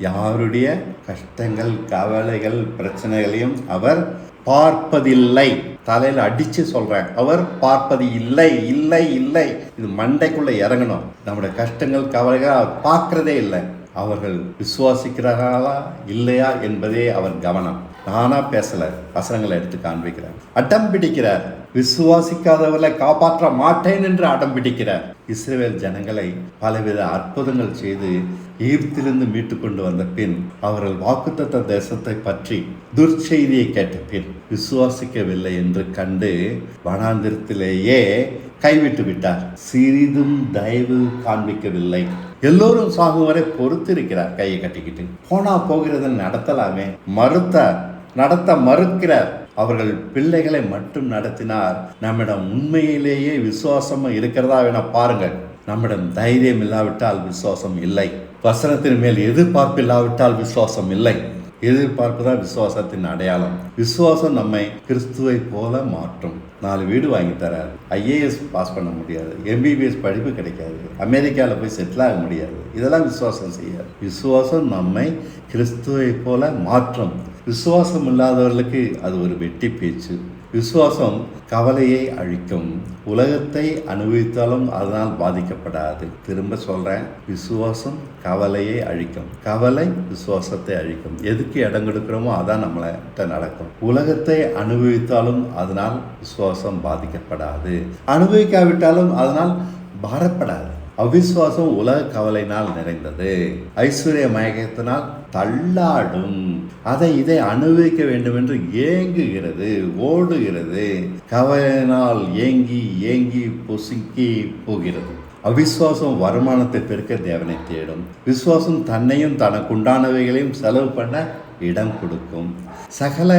யாருடைய கஷ்டங்கள் கவலைகள் பிரச்சனைகளையும் அவர் பார்ப்பதில்லை. தலையில் அடிச்சு சொல்றேன், அவர் பார்ப்பது இல்லை இல்லை இல்லை. இது மண்டைக்குள்ள இறங்கணும். நம்முடைய கஷ்டங்கள் கவலைகள் அவர் பார்க்கறதே இல்லை. அவர்கள் விசுவாசிக்கிறார்களா இல்லையா என்பதே அவர் கவனம். நானா பேசல, வசனங்களை எடுத்து காண்பிக்கிறார். அடம் பிடிக்கிறார். விசுவாசிக்காதவர்களை காப்பாற்ற மாட்டேன் என்று அடம் பிடிக்கிறார். இஸ்ரவேல் ஜனங்களை பலவித அற்புதங்கள் செய்து எகிப்திலிருந்து மீட்டு கொண்டு வந்த பின் அவர்கள் வாக்குத்தத்த தேசத்தை பற்றி துர்ச்செய்தியை கேட்ட பின் விசுவாசிக்கவில்லை என்று கண்டு வனாந்திரத்திலேயே கைவிட்டு விட்டார். சிறிதும் தயவு காண்பிக்கவில்லை. எல்லோரும் சாகும் வரை பொறுத்திருக்கிறார். கையை கட்டிக்கிட்டு போனா போகிறது நடத்தலாமே, நடத்த மறுக்கிறார். அவர்கள் பிள்ளைகளை மட்டும் நடத்தினார். நம்மிடம் உண்மையிலேயே விசுவாசம் இருக்கிறதா என பாருங்கள். நம்மிடம் தைரியம் இல்லாவிட்டால் விசுவாசம் இல்லை. வசனத்தின் மேல் எதிர்பார்ப்பு இல்லாவிட்டால் விசுவாசம் இல்லை. எதிர்பார்ப்பு தான் விசுவாசத்தின் அடையாளம். விசுவாசம் நம்மை கிறிஸ்துவை போல மாற்றும். 4 வீடு வாங்கி தராது, IAS பாஸ் பண்ண முடியாது, MBBS படிப்பு கிடைக்காது, அமெரிக்காவில் போய் செட்டில் ஆக முடியாது. இதெல்லாம் விசுவாசம் செய்யாது. விசுவாசம் நம்மை கிறிஸ்துவை போல மாற்றும். விசுவாசம் இல்லாதவர்களுக்கு அது ஒரு வெட்டி பேச்சு. விசுவாசம் கவலையை அழிக்கும். உலகத்தை அனுபவித்தாலும் அதனால் பாதிக்கப்படாது. திரும்ப சொல்றேன், விசுவாசம் கவலையை அழிக்கும். கவலை விசுவாசத்தை அழிக்கும். எதுக்கு இடம் கொடுக்கிறோமோ அதான் நம்மள்கிட்ட நடக்கும். உலகத்தை அனுபவித்தாலும் அதனால் விசுவாசம் பாதிக்கப்படாது. அனுபவிக்காவிட்டாலும் அதனால் பாரப்படாது. அவிசுவாசம் உலக கவலையினால் நிறைந்தது. ஐஸ்வர்ய மயக்கத்தினால் தள்ளாடும். இதை அனுபவிக்க வேண்டும் என்று ஏங்குகிறது, ஓடுகிறது. கவலையினால் ஏங்கி ஏங்கி பொசுக்கி போகிறது. அவிசுவாசம் வருமானத்தை பெருக்க தேவனை தேடும். விசுவாசம் தன்னையும் தனக்குண்டானவைகளையும் செலவு பண்ண இடம் கொடுக்கும். சகல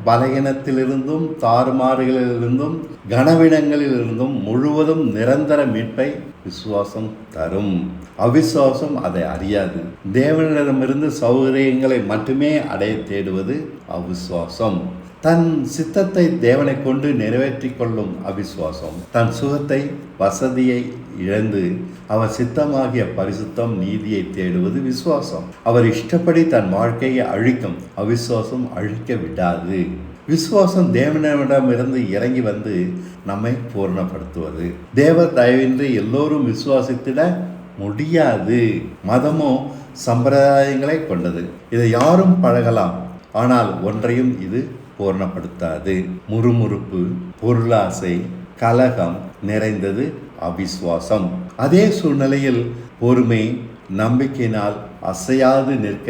பலகீனத்திலிருந்தும் தாறுமாறுகளிலிருந்தும் கனவீனங்களிலிருந்தும் முழுவதும் நிரந்தர மீட்பை விசுவாசம் தரும். அவிசுவாசம் அதை அறியாது. தேவனிடமிருந்து சௌகரியங்களை மட்டுமே அடைய தேடுவது அவிசுவாசம். தன் சித்தத்தை தேவனை கொண்டு நிறைவேற்றி கொள்ளும் அவிசுவாசம். தன் சுகத்தை, வசதியை இழந்து அவர் சித்தமாகிய பரிசுத்தம், நீதியை தேடுவது விசுவாசம். அவர் இஷ்டப்படி தன் வாழ்க்கையை அழிக்கும். அவிசுவாசம் அழிக்க விடாது. விசுவாசம் தேவனிடமிருந்து இறங்கி வந்து நம்மை பூர்ணப்படுத்துவது. தேவ தயவின்றி எல்லோரும் விசுவாசித்திட முடியாது. மதமோ சம்பிரதாயங்களை கொண்டது. இதை யாரும் பழகலாம், ஆனால் ஒன்றையும் இது பூர்ணப்படுத்தாது. முறுமுறுப்பு, பொருளாசை, கலகம் நிறைந்தது அவிசுவாசம். அதே சூழ்நிலையில் பொறுமை, நம்பிக்கையினால் அசையாது நிற்க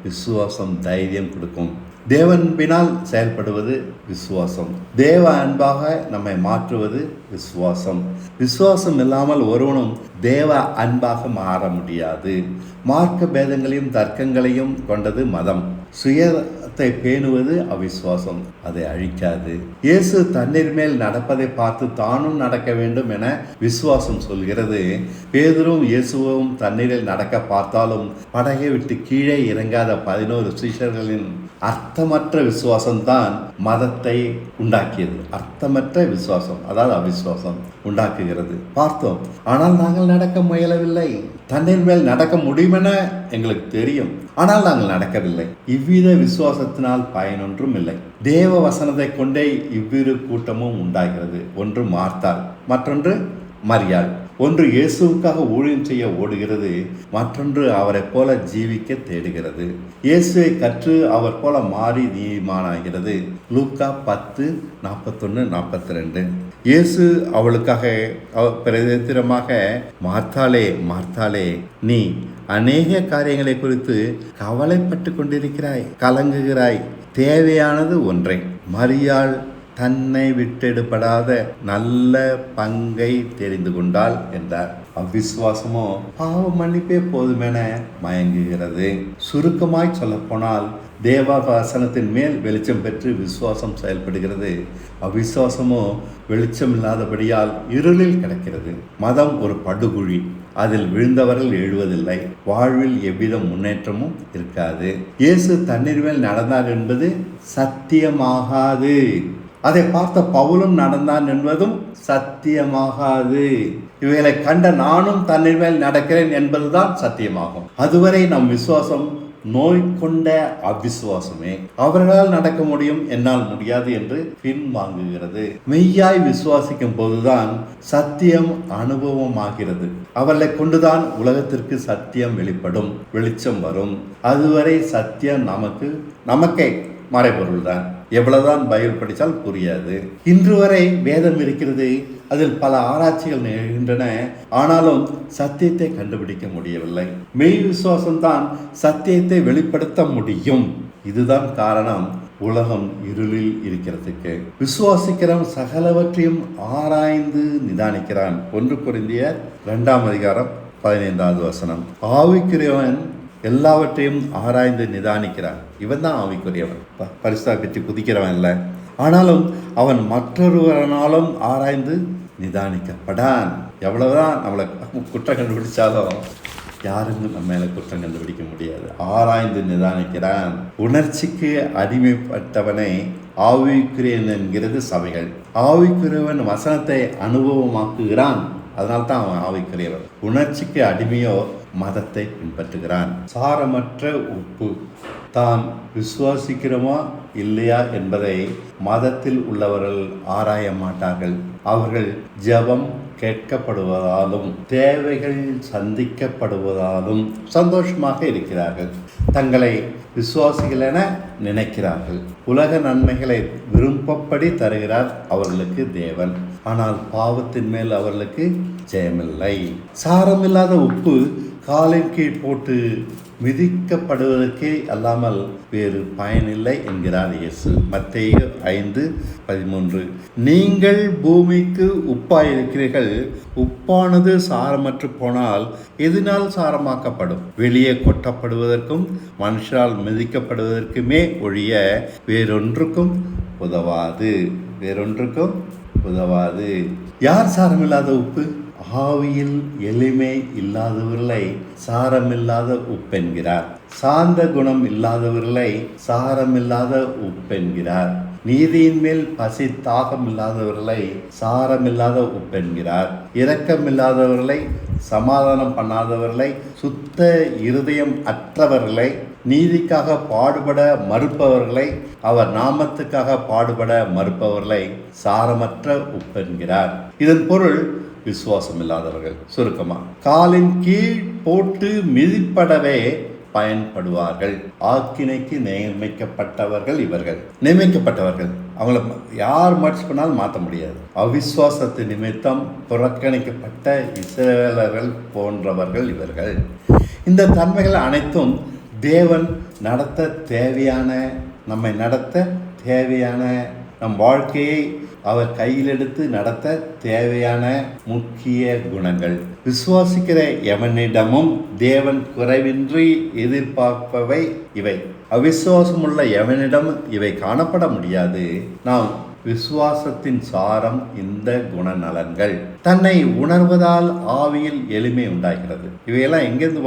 விசுவாசம் தைரியம் கொடுக்கும். தேவன்பினால் செயல்படுவது விசுவாசம். தேவ அன்பாக நம்மை மாற்றுவது விசுவாசம். விசுவாசம் இல்லாமல் ஒருவனும் தேவ அன்பாக மாற முடியாது. மார்க்க பேதங்களையும் தர்க்கங்களையும் கொண்டது மதம். சுயத்தை பேணுவது அவிசுவாசம். அதை அழிக்காது. இயேசு தண்ணீர் மேல் நடப்பதை பார்த்து தானும் நடக்க வேண்டும் என விசுவாசம் சொல்கிறது. பேதுரும் இயேசுவும் தண்ணீரில் நடக்க பார்த்தாலும் படகை விட்டு கீழே இறங்காத 11 சீஷர்களின் அர்த்தமற்ற விசுவாசம்தான் மதத்தை உண்டாக்கியது. அர்த்தமற்ற விசுவாசம், அதாவது அவிசுவாசம் உண்டாக்குகிறது பார்த்தோம். ஆனால் நாங்கள் நடக்க முயலவில்லை. தண்ணீர் மேல் நடக்க முடியுமென எங்களுக்கு தெரியும், ஆனால் நாங்கள் நடக்கவில்லை. இவ்வித விசுவாசத்தினால் பயனொன்றும் இல்லை. தேவ வசனத்தை கொண்டே இவ்விரு கூட்டமும் உண்டாகிறது. ஒன்று மார்த்தாள், மற்றொன்று மரியாள். ஒன்று இயேசுவுக்காக ஊழியம் செய்ய ஓடுகிறது, மற்றொன்று அவரை போல ஜீவிக்க தேடுகிறது. இயேசுவை கற்று அவர் போல மாறி நீதிமானாகிறது. லூக்கா 10:41-42. இயேசு அவளுக்காக பிரதித்திரமாக, மார்த்தாளே மார்த்தாளே, நீ அநேக காரியங்களை குறித்து கவலைப்பட்டு கொண்டிருக்கிறாய், கலங்குகிறாய். தேவையானது ஒன்றே. மரியாள் தன்னை விட்டெடுபடாத நல்ல பங்கை தெரிந்து கொண்டாள் என்றார். அவ்விசுவாசமோ பாவ மன்னிப்பே போதுமென மயங்குகிறது. சுருக்கமாய் சொல்ல போனால், தேவ வசனத்தின் மேல் வெளிச்சம் பெற்று விசுவாசம் செயல்படுகிறது. அவ்விசுவாசமோ வெளிச்சம் இல்லாதபடியால் இருளில் கிடக்கிறது. மதம் ஒரு படுகுழி. அதில் விழுந்தவர்கள் எழுவதில்லை. வாழ்வில் எவ்வித முன்னேற்றமும் இருக்காது. இயேசு தண்ணீர் மேல் நடந்தார் என்பது சத்தியமாகாது. அதை பார்த்த பவுலும் நடந்தான் என்பதும் சத்தியமாகாது. இவைகளை கண்ட நானும் தண்ணீர் மேல் நடக்கிறேன் என்பதுதான் சத்தியமாகும். அதுவரை நம் விசுவாசம் நோய் கொண்ட அவிசுவாசமே. அவர்களால் நடக்க முடியும், என்னால் முடியாது என்று பின்வாங்குகிறது. மெய்யாய் விசுவாசிக்கும் போதுதான் சத்தியம் அனுபவமாகிறது. அவர்களை கொண்டுதான் உலகத்திற்கு சத்தியம் வெளிப்படும், வெளிச்சம் வரும். அதுவரை சத்தியம் நமக்கே மறைபொருள் தான். எவ்வளவுதான் பைபிள் படித்தால் புரியாது. இன்று வரை வேதம் இருக்கிறது, அதில் பல ஆராய்ச்சிகள் நிகழ்கின்றன. ஆனாலும் சத்தியத்தை கண்டுபிடிக்க முடியவில்லை. மெய் விசுவாசம்தான் சத்தியத்தை வெளிப்படுத்த முடியும். இதுதான் காரணம் உலகம் இருளில் இருக்கிறதுக்கு. விசுவாசிக்கிறவன் சகலவற்றையும் ஆராய்ந்து நிதானிக்கிறான். 1 கொரிந்தியர் 2:15. ஆவிக்குரியவன் எல்லாவற்றையும் ஆராய்ந்து நிதானிக்கிறான். இவன் தான் ஆவிக்குரியவன், பரிசுத்தா பெற்று குதிக்கிறவன் இல்லை. ஆனாலும் அவன் மற்றொருவனாலும் ஆராய்ந்து நிதானிக்கப்படான். எவ்வளவுதான் நம்மளை குற்றம் கண்டுபிடிச்சாலும் யாருமே நம்ம மேல குற்றம் கண்டுபிடிக்க முடியாது. ஆராய்ந்து நிதானிக்கிறான். உணர்ச்சிக்கு அடிமைப்பட்டவனை ஆவிக்குரியவன் என்கிறது சபைகள். ஆவிக்குரியவன் வசனத்தை அனுபவமாக்குகிறான். அதனால்தான் அவன் ஆவிக்குரியவன். உணர்ச்சிக்கு அடிமையோ மதத்தை பின்பற்றுகிறான். சாரமற்ற உப்பு. தான் விசுவாசிக்கிறோமா இல்லையா என்பதை மதத்தில் உள்ளவர்கள் ஆராய மாட்டார்கள். அவர்கள் ஜெபம் கேட்கப்படுவதாலும் தேவைகள் சந்திக்கப்படுவதாலும் சந்தோஷமாக இருக்கிறார்கள். தங்களை விசுவாசிகள் என நினைக்கிறார்கள். உலக நன்மைகளை விருப்பப்படி தருகிறார் அவர்களுக்கு தேவன். ஆனால் பாவத்தின் மேல் அவர்களுக்கு ஜெயமில்லை. சாரமில்லாத உப்பு காலின் கீழ் போட்டு மிதிக்கப்படுவதற்கே அல்லாமல் வேறு பயனில்லை என்கிறார் இயேசு. மத்தேயு 5:13. நீங்கள் பூமிக்கு உப்பாயிருக்கிறீர்கள். உப்பானது சாரமற்று போனால் எதனால் சாரமாக்கப்படும்? வெளியே கொட்டப்படுவதற்கும் மனுஷரால் மிதிக்கப்படுவதற்குமே ஒழிய வேறொன்றுக்கும் உதவாது. யார் சாரமில்லாத உப்பு? ஆவியில் எளிமை இல்லாதவர்களை சாரமில்லாத உப்பென்கிறார். சாந்த குணம் இல்லாதவர்களை சாரமில்லாத உப்பென்கிறார். நீதியின் மேல் பசி தாகம் இல்லாதவர்களை சாரமில்லாத உப்பென்கிறார். இரக்கமில்லாதவர்களை, சமாதானம் பண்ணாதவர்களை, சுத்த இருதயம் அற்றவர்களை, நீதிக்காக பாடுபட மறுப்பவர்களை, அவர் நாமத்துக்காக பாடுபட மறுப்பவர்களை சாரமற்ற உப்பென்கிறார். இதன் பொருள் விசுவாசம் இல்லாதவர்கள். சுருக்கமா, காலின் கீழ் போட்டு மிதிப்படவே பயன்படுவார்கள். ஆக்கினைக்கு நியமிக்கப்பட்டவர்கள் இவர்கள். நியமிக்கப்பட்டவர்கள், அவங்கள யார் மர்ச் பண்ணாலும் மாற்ற முடியாது. அவிசுவாசத்து நிமித்தம் புறக்கணிக்கப்பட்ட இஸ்ரவேலர்கள் போன்றவர்கள் இவர்கள். இந்த தன்மைகள் அனைத்தும் தேவன் நடத்த தேவையான, நம்மை நடத்த தேவையான, நம் வாழ்க்கையை அவர் கையில் எடுத்து நடத்த தேவையான முக்கிய குணங்கள். விசுவாசிக்கிற எவனிடமும் தேவன் குறைவின்றி எதிர்பார்ப்பவை இவை. அவிசுவாசமுள்ள எவனிடம் இவை காணப்பட முடியாது. நாம் விசுவாசத்தின் சாரம் இந்த குணநலன்கள். தன்னை உணர்வதால் ஆவியில் எளிமை உண்டாகிறது. இவையெல்லாம் எங்கேருந்து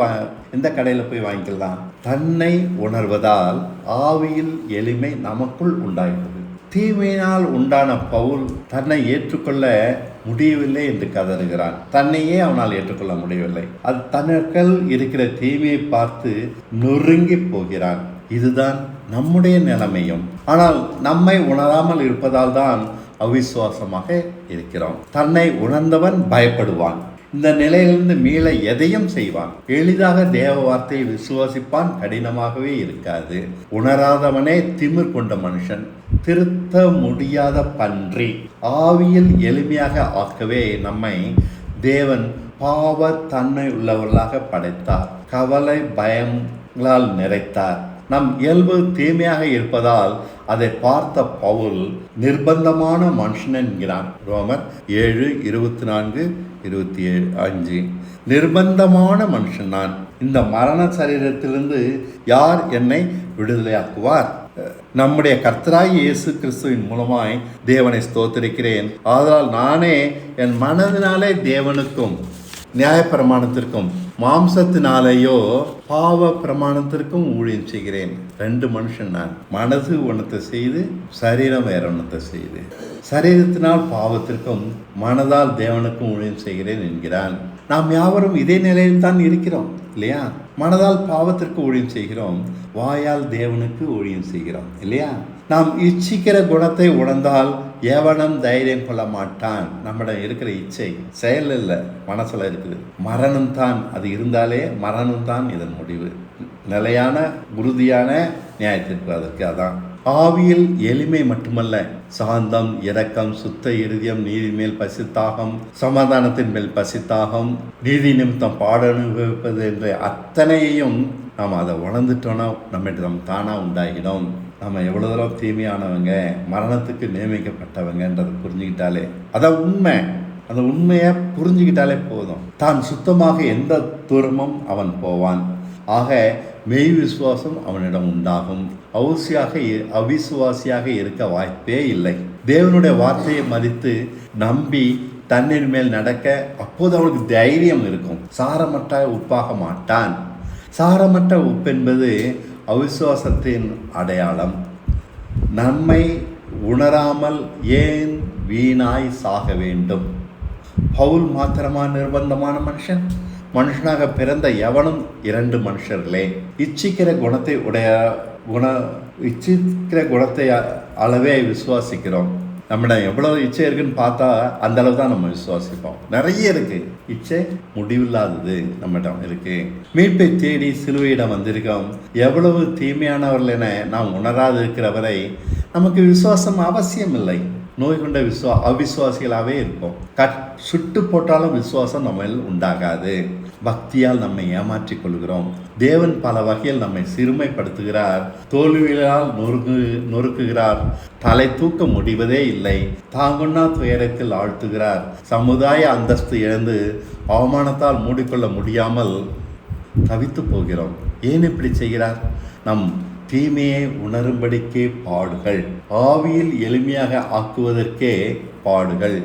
எந்த கடையில் போய் வாங்கிக்கலாம்? தன்னை உணர்வதால் ஆவியில் எளிமை நமக்குள் உண்டாகிறது. தீமையினால் உண்டான பவுல் தன்னை ஏற்றுக்கொள்ள முடியவில்லை என்று கதறுகிறான். தன்னையே அவனால் ஏற்றுக்கொள்ள முடியவில்லை. அது தனக்குள் இருக்கிற தீமையை பார்த்து நொறுங்கி போகிறான். இதுதான் நம்முடைய நிலைமையும். ஆனால் நம்மை உணராமல் இருப்பதால் தான் அவிசுவாசமாக இருக்கிறோம். தன்னை உணர்ந்தவன் பயப்படுவான். இந்த நிலையிலிருந்து மீள எதையும் செய்வான். எளிதாக தேவ வார்த்தையை விசுவாசிப்பான். கடினமாகவே இருக்காது. உணராதவனே திமிர் கொண்ட மனுஷன், திருத்த முடியாத பன்றி. ஆவியில் எளிமையாக ஆக்கவே நம்மை தேவன் பாவ தன்மை உள்ளவர்களாக படைத்தார். கவலை பயங்களால் நிறைத்தார். நம் இயல்பு தீமையாக இருப்பதால் அதை பார்த்த பவுல் நிர்பந்தமான மனுஷன் என்கிறான். ரோமர் 7:24-25. நிர்பந்தமான மனுஷன் நான். இந்த மரண சரீரத்திலிருந்து யார் என்னை விடுதலையாக்குவார்? நம்முடைய கர்த்தராய் இயேசு கிறிஸ்துவின் மூலமாய் தேவனை ஸ்தோத்திரிக்கிறேன். ஆதலால் நானே என் மனதினாலே தேவனுக்கும் நியாயப்பிரமாணத்திற்கும், மாம்சத்தினாலேயோ பாவ பிரமாணத்திற்கும் ஊழியம் செய்கிறேன். ரெண்டு மனுஷன் நான். மனது ஒன்றத்தை செய்து, சரீரம் வேற ஒன்றத்தை செய்து. சரீரத்தினால் பாவத்திற்கும், மனதால் தேவனுக்கும் ஊழியம் செய்கிறேன் என்கிறான். நாம் யாவரும் இதே நிலையில் தான் இருக்கிறோம் இல்லையா? மனதால் பாவத்திற்கு ஊழியம் செய்கிறோம், வாயால் தேவனுக்கு ஊழியம் செய்கிறோம் இல்லையா? நாம் இச்சிக்கிற குணத்தை உணர்ந்தால் எவனும் தைரியம் கொள்ள மாட்டான். நம்மிடம் இருக்கிற இச்சை செயல் இல்லை, மனசுல இருக்குது. மரணம் தான். அது இருந்தாலே மரணம் தான் இதன் முடிவு. நிலையான உறுதியான நியாயத்திற்கு அதற்கு அதான். ஆவியில் எளிமை மட்டுமல்ல, சாந்தம், இரக்கம், சுத்த இருதயம், நீதி மேல் பசித்தாகம், சமாதானத்தின் மேல் பசித்தாகம், நீதி நிமித்தம் பாட அனுபவிப்பது என்ற அத்தனையையும் நாம் அதை உணர்ந்துட்டோன்னா நம்மிடம் தானாக உண்டாகிடும். நம்ம எவ்வளோ தூரம் தீமையானவங்க, மரணத்துக்கு நியமிக்கப்பட்டவங்கன்றதை புரிஞ்சுக்கிட்டாலே, அதான் உண்மை. அந்த உண்மையை புரிஞ்சுக்கிட்டாலே போதும். தான் சுத்தமாக எந்த தூரமும் அவன் போவான். ஆக மெய் விசுவாசம் அவனிடம் உண்டாகும். அவிசுவாசியாக இருக்க வாய்ப்பே இல்லை. தேவனுடைய வார்த்தையை மதித்து நம்பி தண்ணீர் மேல் நடக்க அப்போது அவனுக்கு தைரியம் இருக்கும். சாரமற்ற உப்பாக மாட்டான். சாரமற்ற உப்பென்பது அவிசுவாசத்தின் அடையாளம். நம்மை உணராமல் ஏன் வீணாய் சாக வேண்டும்? பவுல் மாத்திரமா நிர்பந்தமான மனுஷன்? மனுஷனாக பிறந்த எவனும் இரண்டு மனுஷர்களே. இச்சிக்கிற குணத்தை அளவே விசுவாசிக்கிறோம். நம்மிடம் எவ்வளவு இச்சை இருக்குன்னு பார்த்தா அந்த அளவு தான் நம்ம விசுவாசிப்போம். நிறைய இருக்கு, இச்சை முடிவில்லாதது நம்மிடம் இருக்கு. மீட்பை தேடி சிலுவையிடம் வந்திருக்கோம். எவ்வளவு தீமையானவர்கள் என நாம் உணராது இருக்கிறவரை நமக்கு விசுவாசம் அவசியம் இல்லை. நோய் கொண்ட அவிசுவாசிகளாகவே இருப்போம். சுட்டு போட்டாலும் விசுவாசம் நம்ம உண்டாகாது. பக்தியால் நம்மை ஏமாற்றிக் கொள்கிறோம். தேவன் பல வகையில் நம்மை சிறுமைப்படுத்துகிறார். தோல்விகளால் நொறுக்குகிறார். தலை தூக்க முடிவதே இல்லை. தாங்குண்ணா துயரத்தில் ஆழ்த்துகிறார். சமுதாய அந்தஸ்து இழந்து அவமானத்தால் மூடிக்கொள்ள முடியாமல் தவித்து போகிறோம். ஏன் இப்படி செய்கிறார்? நம் தீமையை உணரும்படிக்கே பாடுகள். ஆவியில் எளிமையாக ஆக்குவதற்கே பாடுகள்.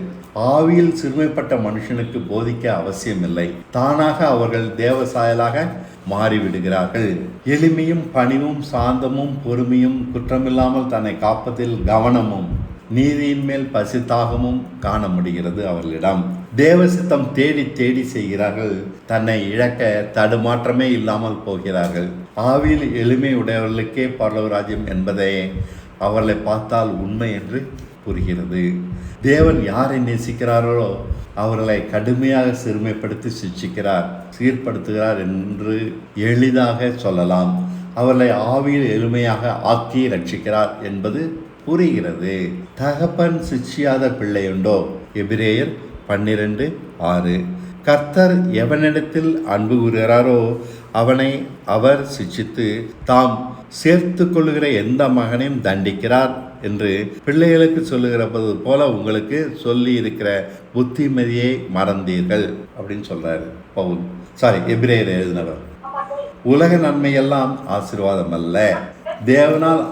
ஆவியில் சிறுமைப்பட்ட மனுஷனுக்கு போதிக்க அவசியமில்லை. தானாக அவர்கள் தேவ சாயலாக மாறிவிடுகிறார்கள். எளிமையும் பணிவும் சாந்தமும் பொறுமையும் குற்றமில்லாமல் தன்னை காப்பதில் கவனமும் நீதியின் மேல் பசித்தாகமும் காண முடிகிறது அவர்களிடம். தேவ சித்தம் தேடி தேடி செய்கிறார்கள். தன்னை இழக்க தடுமாற்றமே இல்லாமல் போகிறார்கள். ஆவியில் எளிமை உடையவர்களுக்கே பரலோகராஜ்யம் என்பதை அவர்களை பார்த்தால் உண்மை என்று புரிகிறது. தேவன் யாரை நேசிக்கிறாரோ அவர்களை கடுமையாக சிறுமைப்படுத்தி சிக்ஷிக்கிறார், சீர்படுத்துகிறார் என்று எளிதாக சொல்லலாம். அவர்களை ஆவியில் எளிமையாக ஆக்கி ரட்சிக்கிறார் என்பது புரிகிறது. தகப்பன் சிக்ஷியாத பிள்ளையுண்டோ? எபிரேயர் 12:6. கர்த்தர் எவனிடத்தில் அன்பு கூறுகிறாரோ அவனை அவர் சிக்ஷித்து தாம் சேர்த்து கொள்ளுகிற எந்த மகனையும் தண்டிக்கிறார் என்று பிள்ளைகளுக்கு சொல்லுகிறது போல உங்களுக்கு சொல்லி இருக்கிற புத்திமதியை மறந்தீர்கள் அப்படின்னு சொல்றாரு பவுல். எபிரேயர் எழுதினவர். உலக நன்மையெல்லாம் ஆசீர்வாதம் அல்ல. தேவனால்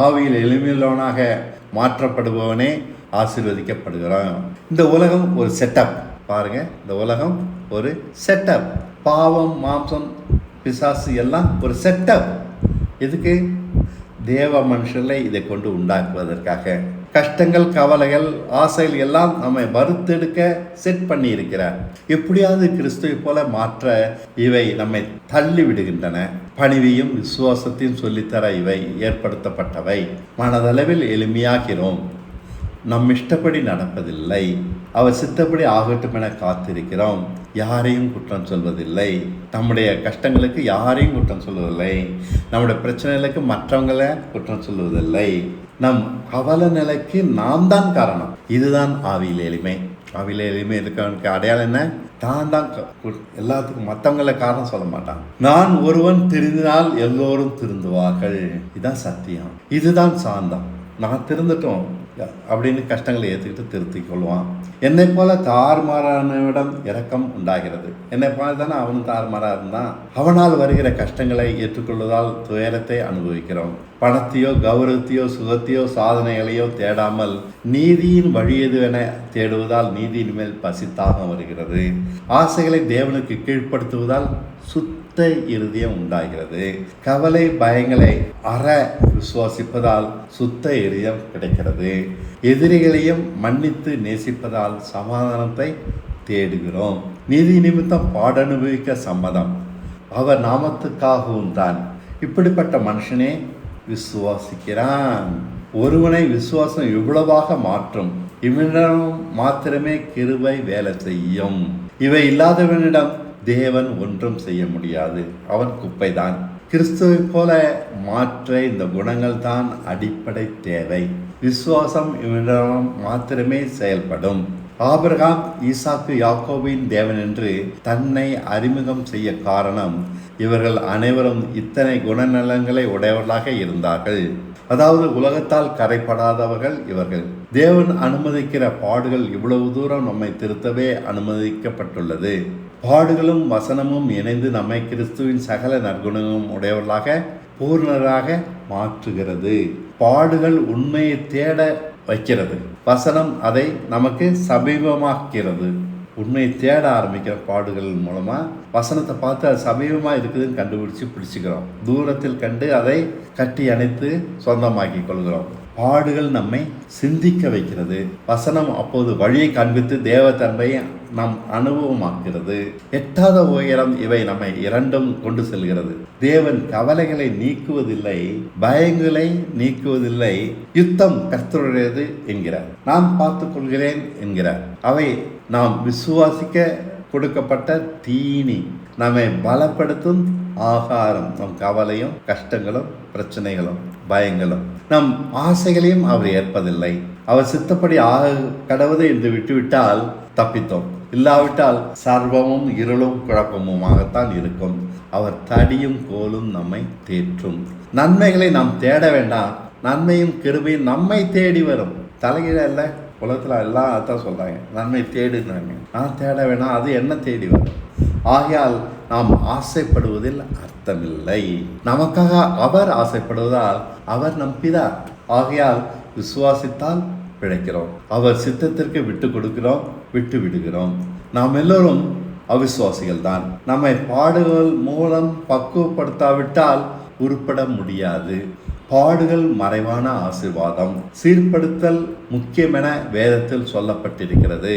ஆவியில் எளிமையுள்ளவனாக மாற்றப்படுபவனே ஆசீர்வதிக்கப்படுகிறான். இந்த உலகம் ஒரு செட்டப். பாருங்க, இந்த உலகம் ஒரு செட்டப். பாவம், மாம்சம், பிசாசு எல்லாம் ஒரு செட்டப். எதுக்கு? தேவ மனுஷர்களை இதை கொண்டு உண்டாக்குவதற்காக. கஷ்டங்கள், கவலைகள், ஆசைகள் எல்லாம் நம்மை வறுத்தெடுக்க செட் பண்ணி இருக்கிறார். எப்படியாவது கிறிஸ்துவை போல மாற்ற இவை நம்மை தள்ளி விடுகின்றன. பணிவையும் விசுவாசத்தையும் சொல்லித்தர இவை ஏற்படுத்தப்பட்டவை. மனதளவில் எளிமையாகிறோம். நம் இஷ்டப்படி நடப்பதில்லை. அவர் சித்தப்படி ஆகட்டும் என காத்திருக்கிறோம். யாரையும் குற்றம் சொல்வதில்லை. நம்முடைய கஷ்டங்களுக்கு யாரையும் குற்றம் சொல்வதில்லை. நம்முடைய பிரச்சனைகளுக்கு மற்றவங்களை குற்றம் சொல்வதில்லை. நம் அவல நிலைக்கு நாம் தான் காரணம். இதுதான் ஆவியில் எளிமை. ஆவியில் எளிமை இருக்கவனுக்கு அடையாளம் என்ன? தான் எல்லாத்துக்கும் மற்றவங்களை காரணம் சொல்ல மாட்டான். நான் ஒருவன் திருந்தினால் எல்லோரும் திருந்துவார்கள். இதுதான் சத்தியம். இதுதான் சாந்தம். நான் திருந்துட்டோம் அப்படின்னு கஷ்டங்களை ஏற்றுக்கிட்டு திருத்திக் கொள்வான். என்னை போல தாறுமாறானவிடம் இரக்கம் உண்டாகிறது. என்னை போல தானே அவனும் தாறுமாறாக இருந்தான். அவனால் வருகிற கஷ்டங்களை ஏற்றுக்கொள்வதால் துயரத்தை அனுபவிக்கிறோம். பணத்தையோ கௌரவத்தையோ சுகத்தையோ சாதனைகளையோ தேடாமல் நீதியின் வழியது என தேடுவதால் நீதியின் மேல் பசித்தாக வருகிறது. ஆசைகளை தேவனுக்கு கீழ்ப்படுத்துவதால் சுத்த இருதயம் உண்டாகிறது. கவலை பயங்களை விசுவாசிப்பதால் சுத்த இருதயம் கிடைக்கிறது. எதிரிகளையும் மன்னித்து நேசிப்பதால் சமாதானத்தை தேடுகிறோம். நீதி நிமித்தம் பாடனுபவிக்க சம்மதம். அவர் நாமத்துக்காகவும் தான். இப்படிப்பட்ட மனுஷனே விசுவாசிக்கிறான். ஒருவனை விசுவாசம் இவ்வளவாக மாற்றும். இவனிடம் மாத்திரமே கிருபை வேலை செய்யும். இவை இல்லாதவனிடம் தேவன் ஒன்றும் செய்ய முடியாது. அவன் குப்பைதான். கிறிஸ்துவை போல மாற்ற இந்த குணங்கள் தான் அடிப்படை தேவை. விசுவாசம் இவனிடம் மாத்திரமே செயல்படும். ஆபிரகாம், ஈசாக்கு, யாக்கோபின் தேவன் என்று தன்னை அறிமுகம் செய்ய காரணம் இவர்கள் அனைவரும் இத்தனை குணநலங்களை உடையவர்களாக இருந்தார்கள். அதாவது உலகத்தால் கரைப்படாதவர்கள் இவர்கள். தேவன் அனுமதிக்கிற பாடுகள் இவ்வளவு தூரம் நம்மை திருத்தவே அனுமதிக்கப்பட்டுள்ளது. பாடுகளும் வசனமும் இணைந்து நம்மை கிறிஸ்துவின் சகல நற்குணமும் உடையவர்களாக பூர்ணராக மாற்றுகிறது. பாடுகள் உண்மையை தேட வைக்கிறது. வசனம் அதை நமக்கு சமீபமாக்கிறது. உண்மையை தேட ஆரம்பிக்கிற பாடுகள் மூலமா வசனத்தை பார்த்து அது சமீபமாக இருக்குதுன்னு கண்டுபிடிச்சு பிடிச்சிக்கிறோம். தூரத்தில் கண்டு அதை கட்டி அணைத்து சொந்தமாக்கி கொள்கிறோம். பாடுகள் நம்மை சிந்திக்க வைக்கிறது. வசனம் அப்போது வழியை காண்பித்து தேவத்தன்மையை நம் அனுபவமாக்கிறது. எட்டாத உயரம் இவை நம்மை இரண்டும் கொண்டு செல்கிறது. தேவன் கவலைகளை நீக்குவதில்லை, பயங்களை நீக்குவதில்லை. யுத்தம் கர்த்தருடையது என்கிறார். நான் பார்த்துக் கொள்கிறேன் என்கிறார். அவை நாம் விசுவாசிக்க கொடுக்கப்பட்ட தீனி, நம்மை பலப்படுத்தும் ஆகாரம். நம் கவலையும் கஷ்டங்களும் பிரச்சனைகளும் பயங்களும் நம் ஆசைகளையும் அவர் ஏற்பதில்லை. அவர் சித்தப்படி கடவுதை என்று விட்டுவிட்டால் தப்பித்தோம். இல்லாவிட்டால் சர்வமும் இருளும் குழப்பமுமாகத்தான் இருக்கும். அவர் தடியும் கோலும் நம்மை தேற்றும். நன்மைகளை நாம் தேட வேண்டாம். நன்மையும் கிருபையும் நம்மை தேடி வரும். தலைகீழ இல்லை, உலகத்தில் எல்லாம் அதான் சொல்கிறாங்க, நன்மை தேடுனாங்க. நான் தேட வேணாம், அது என்ன தேடி வரும். ஆகையால் நாம் ஆசைப்படுவதில் அர்த்தமில்லை. நமக்காக அவர் ஆசைப்படுவதால் அவர் நம் பிதா. ஆகையால் விசுவாசித்தால் பிழைக்கிறோம். அவர் சித்தத்திற்கு விட்டு கொடுக்கிறோம், விட்டு விடுகிறோம். நாம் எல்லோரும் அவிசுவாசிகள் தான். நம்மை பாடுகள் மூலம் பக்குவப்படுத்தாவிட்டால் உருப்பட முடியாது. பாடுகள் மறைவான ஆசீர்வாதம். சீர்படுத்தல் முக்கியமென வேதத்தில் சொல்லப்பட்டிருக்கிறது.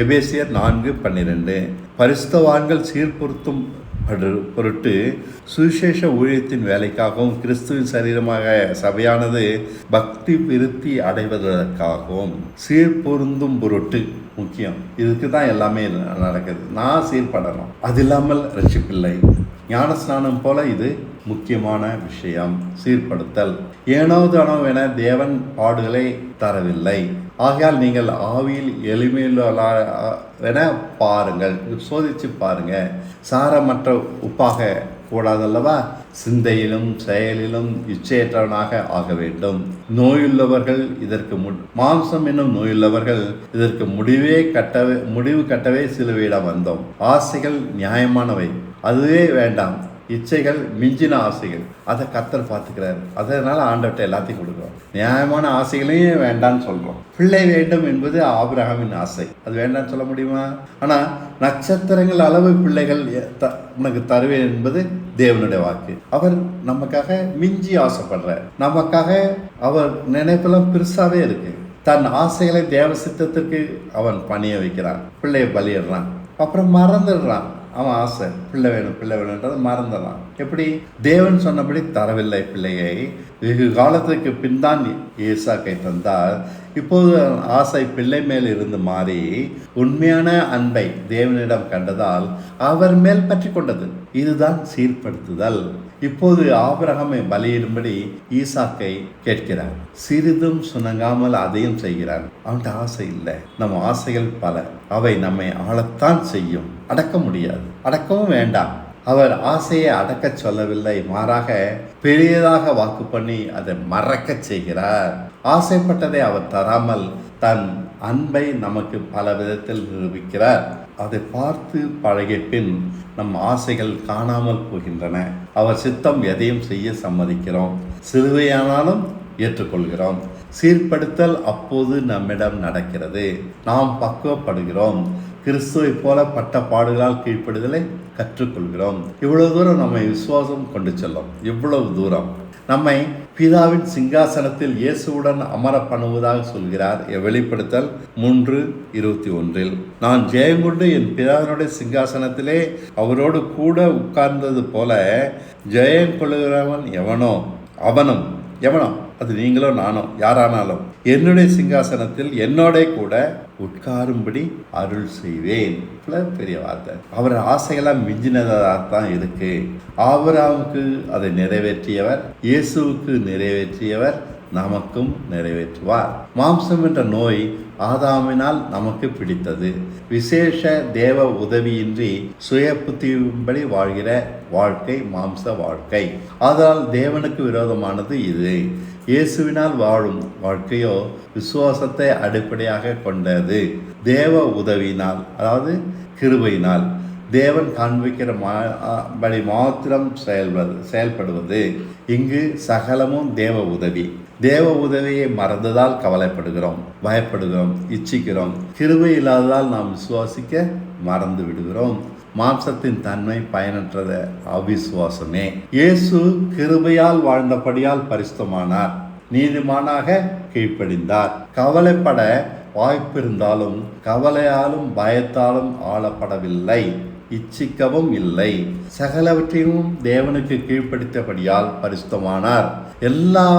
எபேசியர் 4:12. பரிசுத்தவான்கள் சீர்பொருத்தும் பொருட்டு சுவிசேஷ ஊழியத்தின் வேலைக்காகவும் கிறிஸ்துவின் சரீரமாக சபையானது பக்தி விருத்தி அடைவதற்காகவும் சீர்பொருந்தும் பொருட்டு முக்கியம். இதுக்கு தான் எல்லாமே நடக்குது. நான் சீர்படணும், அது இல்லாமல் ரட்சிப்பில்லை. ஞானஸ்நானம் போல இது முக்கியமான விஷயம். சீர்படுத்தல். ஏனோ தானோ என தேவன் பாடுகளை தரவில்லை. ஆகையால் நீங்கள் ஆவியில் எளிமையுள்ளவென பாருங்கள், சோதிச்சு பாருங்க. சாரமற்ற உப்பாக கூடாதல்லவா? சிந்தையிலும் செயலிலும் இச்சையற்றவனாக ஆக வேண்டும். நோயுள்ளவர்கள் இதற்கு மாம்சம் என்னும் நோயுள்ளவர்கள் இதற்கு முடிவு கட்டவே சிலுவையிடம் வந்தோம். ஆசைகள் நியாயமானவை, அதுவே வேண்டாம். இச்சைகள் மிஞ்சின ஆசைகள், அதை கர்த்தர் பார்த்துக்கிறாரு. அதனால ஆண்டவர்கிட்ட எல்லாத்தையும் கொடுக்குறோம். நியாயமான ஆசைகளையும் வேண்டான்னு சொல்கிறோம். பிள்ளை வேண்டும் என்பது ஆபிரகாமின் ஆசை, அது வேண்டான்னு சொல்ல முடியுமா? ஆனால் நட்சத்திரங்கள் அளவு பிள்ளைகள் உனக்கு தருவேன் என்பது தேவனுடைய வாக்கு. அவர் நமக்காக மிஞ்சி ஆசைப்படுறார். நமக்காக அவர் நினைப்பெல்லாம் பெருசாகவே இருக்கு. தன் ஆசைகளை தேவ சித்தத்திற்கு அவன் பணிய வைக்கிறான். பிள்ளையை பலியிடுறான், அப்புறம் மறந்துடுறான். அவன் ஆசை பிள்ளை வேணுன்றதை மறந்துடலாம். எப்படி? தேவன் சொன்னபடி தரவில்லை பிள்ளையை. வெகு காலத்துக்கு பின் தான் ஈசாக்கை தந்தார். இப்போது ஆசை பிள்ளை மேல் இருந்து மாறி உண்மையான அன்பை தேவனிடம் கண்டதால் அவர் மேல் பற்றி கொண்டது. இதுதான் சீர்படுத்துதல். இப்போது ஆபிரகாமை பலியிடும்படி ஈசாக்கை கேட்கிறார். சிறிதும் சுணங்காமல் அதையும் செய்கிறார். அவன்கிட்ட ஆசை இல்லை. நம்ம ஆசைகள் பல, அவை நம்மை ஆளத்தான் செய்யும். அடக்க முடியாது, அடக்கவும் வேண்டாம். அவர் ஆசையை அடக்க சொல்லவில்லை, மாறாக பெரியதாக வாக்கு பண்ணி அதை மறக்க செய்கிறார். ஆசைப்பட்டதை அவர் தராமல் தன் அன்பை நமக்கு பல விதத்தில் நிரூபிக்கிறார். அதை பார்த்து பழகிய பின் நம் ஆசைகள் காணாமல் போகின்றன. அவர் சித்தம் எதையும் செய்ய சம்மதிக்கிறோம். சிலுவையானாலும் ஏற்றுக்கொள்கிறோம். சீர்படுத்தல் அப்போது நம்மிடம் நடக்கிறது. நாம் பக்குவப்படுகிறோம். கிறிஸ்துவை போல பட்ட பாடுகளால் கீழ்ப்படுதலை கற்றுக்கொள்கிறோம். இவ்வளவு தூரம் நம்மை விசுவாசம் கொண்டு செல்லும். இவ்வளவு தூரம் நம்மை பிதாவின் சிங்காசனத்தில் இயேசுவுடன் அமர பண்ணுவதாக சொல்கிறார். வெளிப்படுத்தல் 3:21. நான் ஜெயம் கொண்டு என் பிதாவினுடைய சிங்காசனத்திலே அவரோடு கூட உட்கார்ந்தது போல ஜெயம் கொள்ளுகிறவன் எவனோ அது நீங்களோ நானோ யாரானாலும் என்னுடைய சிங்காசனத்தில் என்னோட கூட உட்காரும்படி அருள் செய்வேன். பெரிய வார்த்தை. அவர் ஆசைகளாம் மிஞ்சினதான் இருக்கு. ஆபிரகாமுக்கு அதை நிறைவேற்றியவர், இயேசுவுக்கு நிறைவேற்றியவர் நமக்கும் நிறைவேற்றுவார். மாம்சம் என்ற நோய் ஆதாமினால் நமக்கு பிடித்தது. விசேஷ தேவ உதவியின்றி சுய புத்தியின்படி வாழ்கிற வாழ்க்கை மாம்ச வாழ்க்கை. ஆதலால் தேவனுக்கு விரோதமானது இது. இயேசுவினால் வாழும் வாழ்க்கையோ விசுவாசத்தை அடிப்படையாக கொண்டது. தேவ உதவியினால், அதாவது கிருபையினால் தேவன் காண்பிக்கிற படி மாத்திரம் செயல்படுவது. இங்கு சகலமும் தேவ உதவி. தேவ உதவியை மறந்ததால் கவலைப்படுகிறோம், பயப்படுகிறோம், இச்சிக்கிறோம். கிருபை இல்லாததால் நாம் விசுவாசிக்க மறந்து விடுகிறோம். மாம்சத்தின் தன்மை பயனற்றது, அவிசுவாசமே. இயேசு கிருபையால் வாழ்ந்தபடியால் பரிசுத்தமானார், நீதிமானாக கீழ்ப்படிந்தார். கவலைப்பட வாய்ப்பிருந்தாலும் கவலையாலும் பயத்தாலும் ஆளப்படவில்லை, இச்சிக்கவும் இல்லை. சகலவற்றையும் தேவனுக்கு கீழ்ப்படுத்தபடியால் பரிசுத்தமானார். எல்லா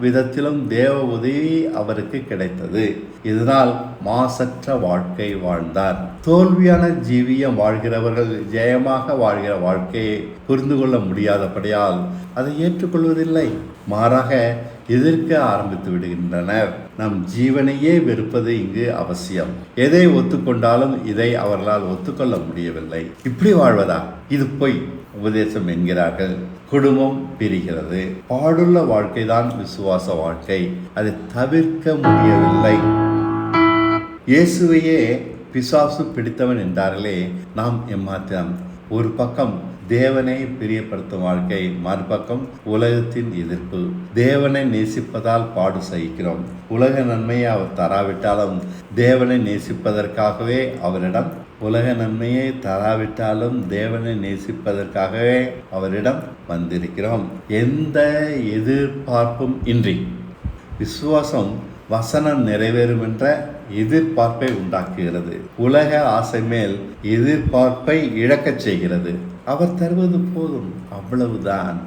விதத்திலும் தேவ உதவி அவருக்கு கிடைத்தது. இதனால் மாசற்ற வாழ்க்கை வாழ்ந்தார். தோல்வியான ஜீவியம் வாழ்கிறவர்கள் ஜெயமாக வாழ்கிற வாழ்க்கையை புரிந்து கொள்ள முடியாதபடியால் அதை ஏற்றுக்கொள்வதில்லை, மாறாக எதிர்க்க ஆரம்பித்து விடுகின்றனர். நம் ஜீவனையே வெறுப்பது இங்கு அவசியம். எதை ஒத்துக்கொண்டாலும் இதை அவர்களால் ஒத்துக்கொள்ள முடியவில்லை. இப்படி வாழ்வதா? இது பொய் உபதேசம் என்கிறார்கள். குடும்பம் பிரிகிறது. பாடுள்ள வாழ்க்கைதான் விசுவாச வாழ்க்கை. அதை தவிர்க்க முடியவில்லை. இயேசுவையே பிசாசு பிடித்தவன் என்றார்களே, நாம் எம்மாத்திரம்? ஒரு பக்கம் தேவனை பிரியப்படுத்தும் வாழ்க்கை, மறுபக்கம் உலகத்தின் எதிர்ப்பு. தேவனை நேசிப்பதால் பாடு சகிக்கிறோம். உலக நன்மையை அவர் தராவிட்டாலும் தேவனை நேசிப்பதற்காகவே அவரிடம் உலக நன்மையை தராவிட்டாலும் தேவனை நேசிப்பதற்காகவே அவரிடம் வந்திருக்கிறோம். எந்த எதிர்பார்ப்பும் இன்றி விசுவாசம் வசனம் நிறைவேறும் என்ற எதிர்பார்ப்பை உண்டாக்குகிறது. உலக ஆசை மேல் எதிர்பார்ப்பை இழக்கச் செய்கிறது. அவர் தருவது போதும், அவ்வளவுதான்.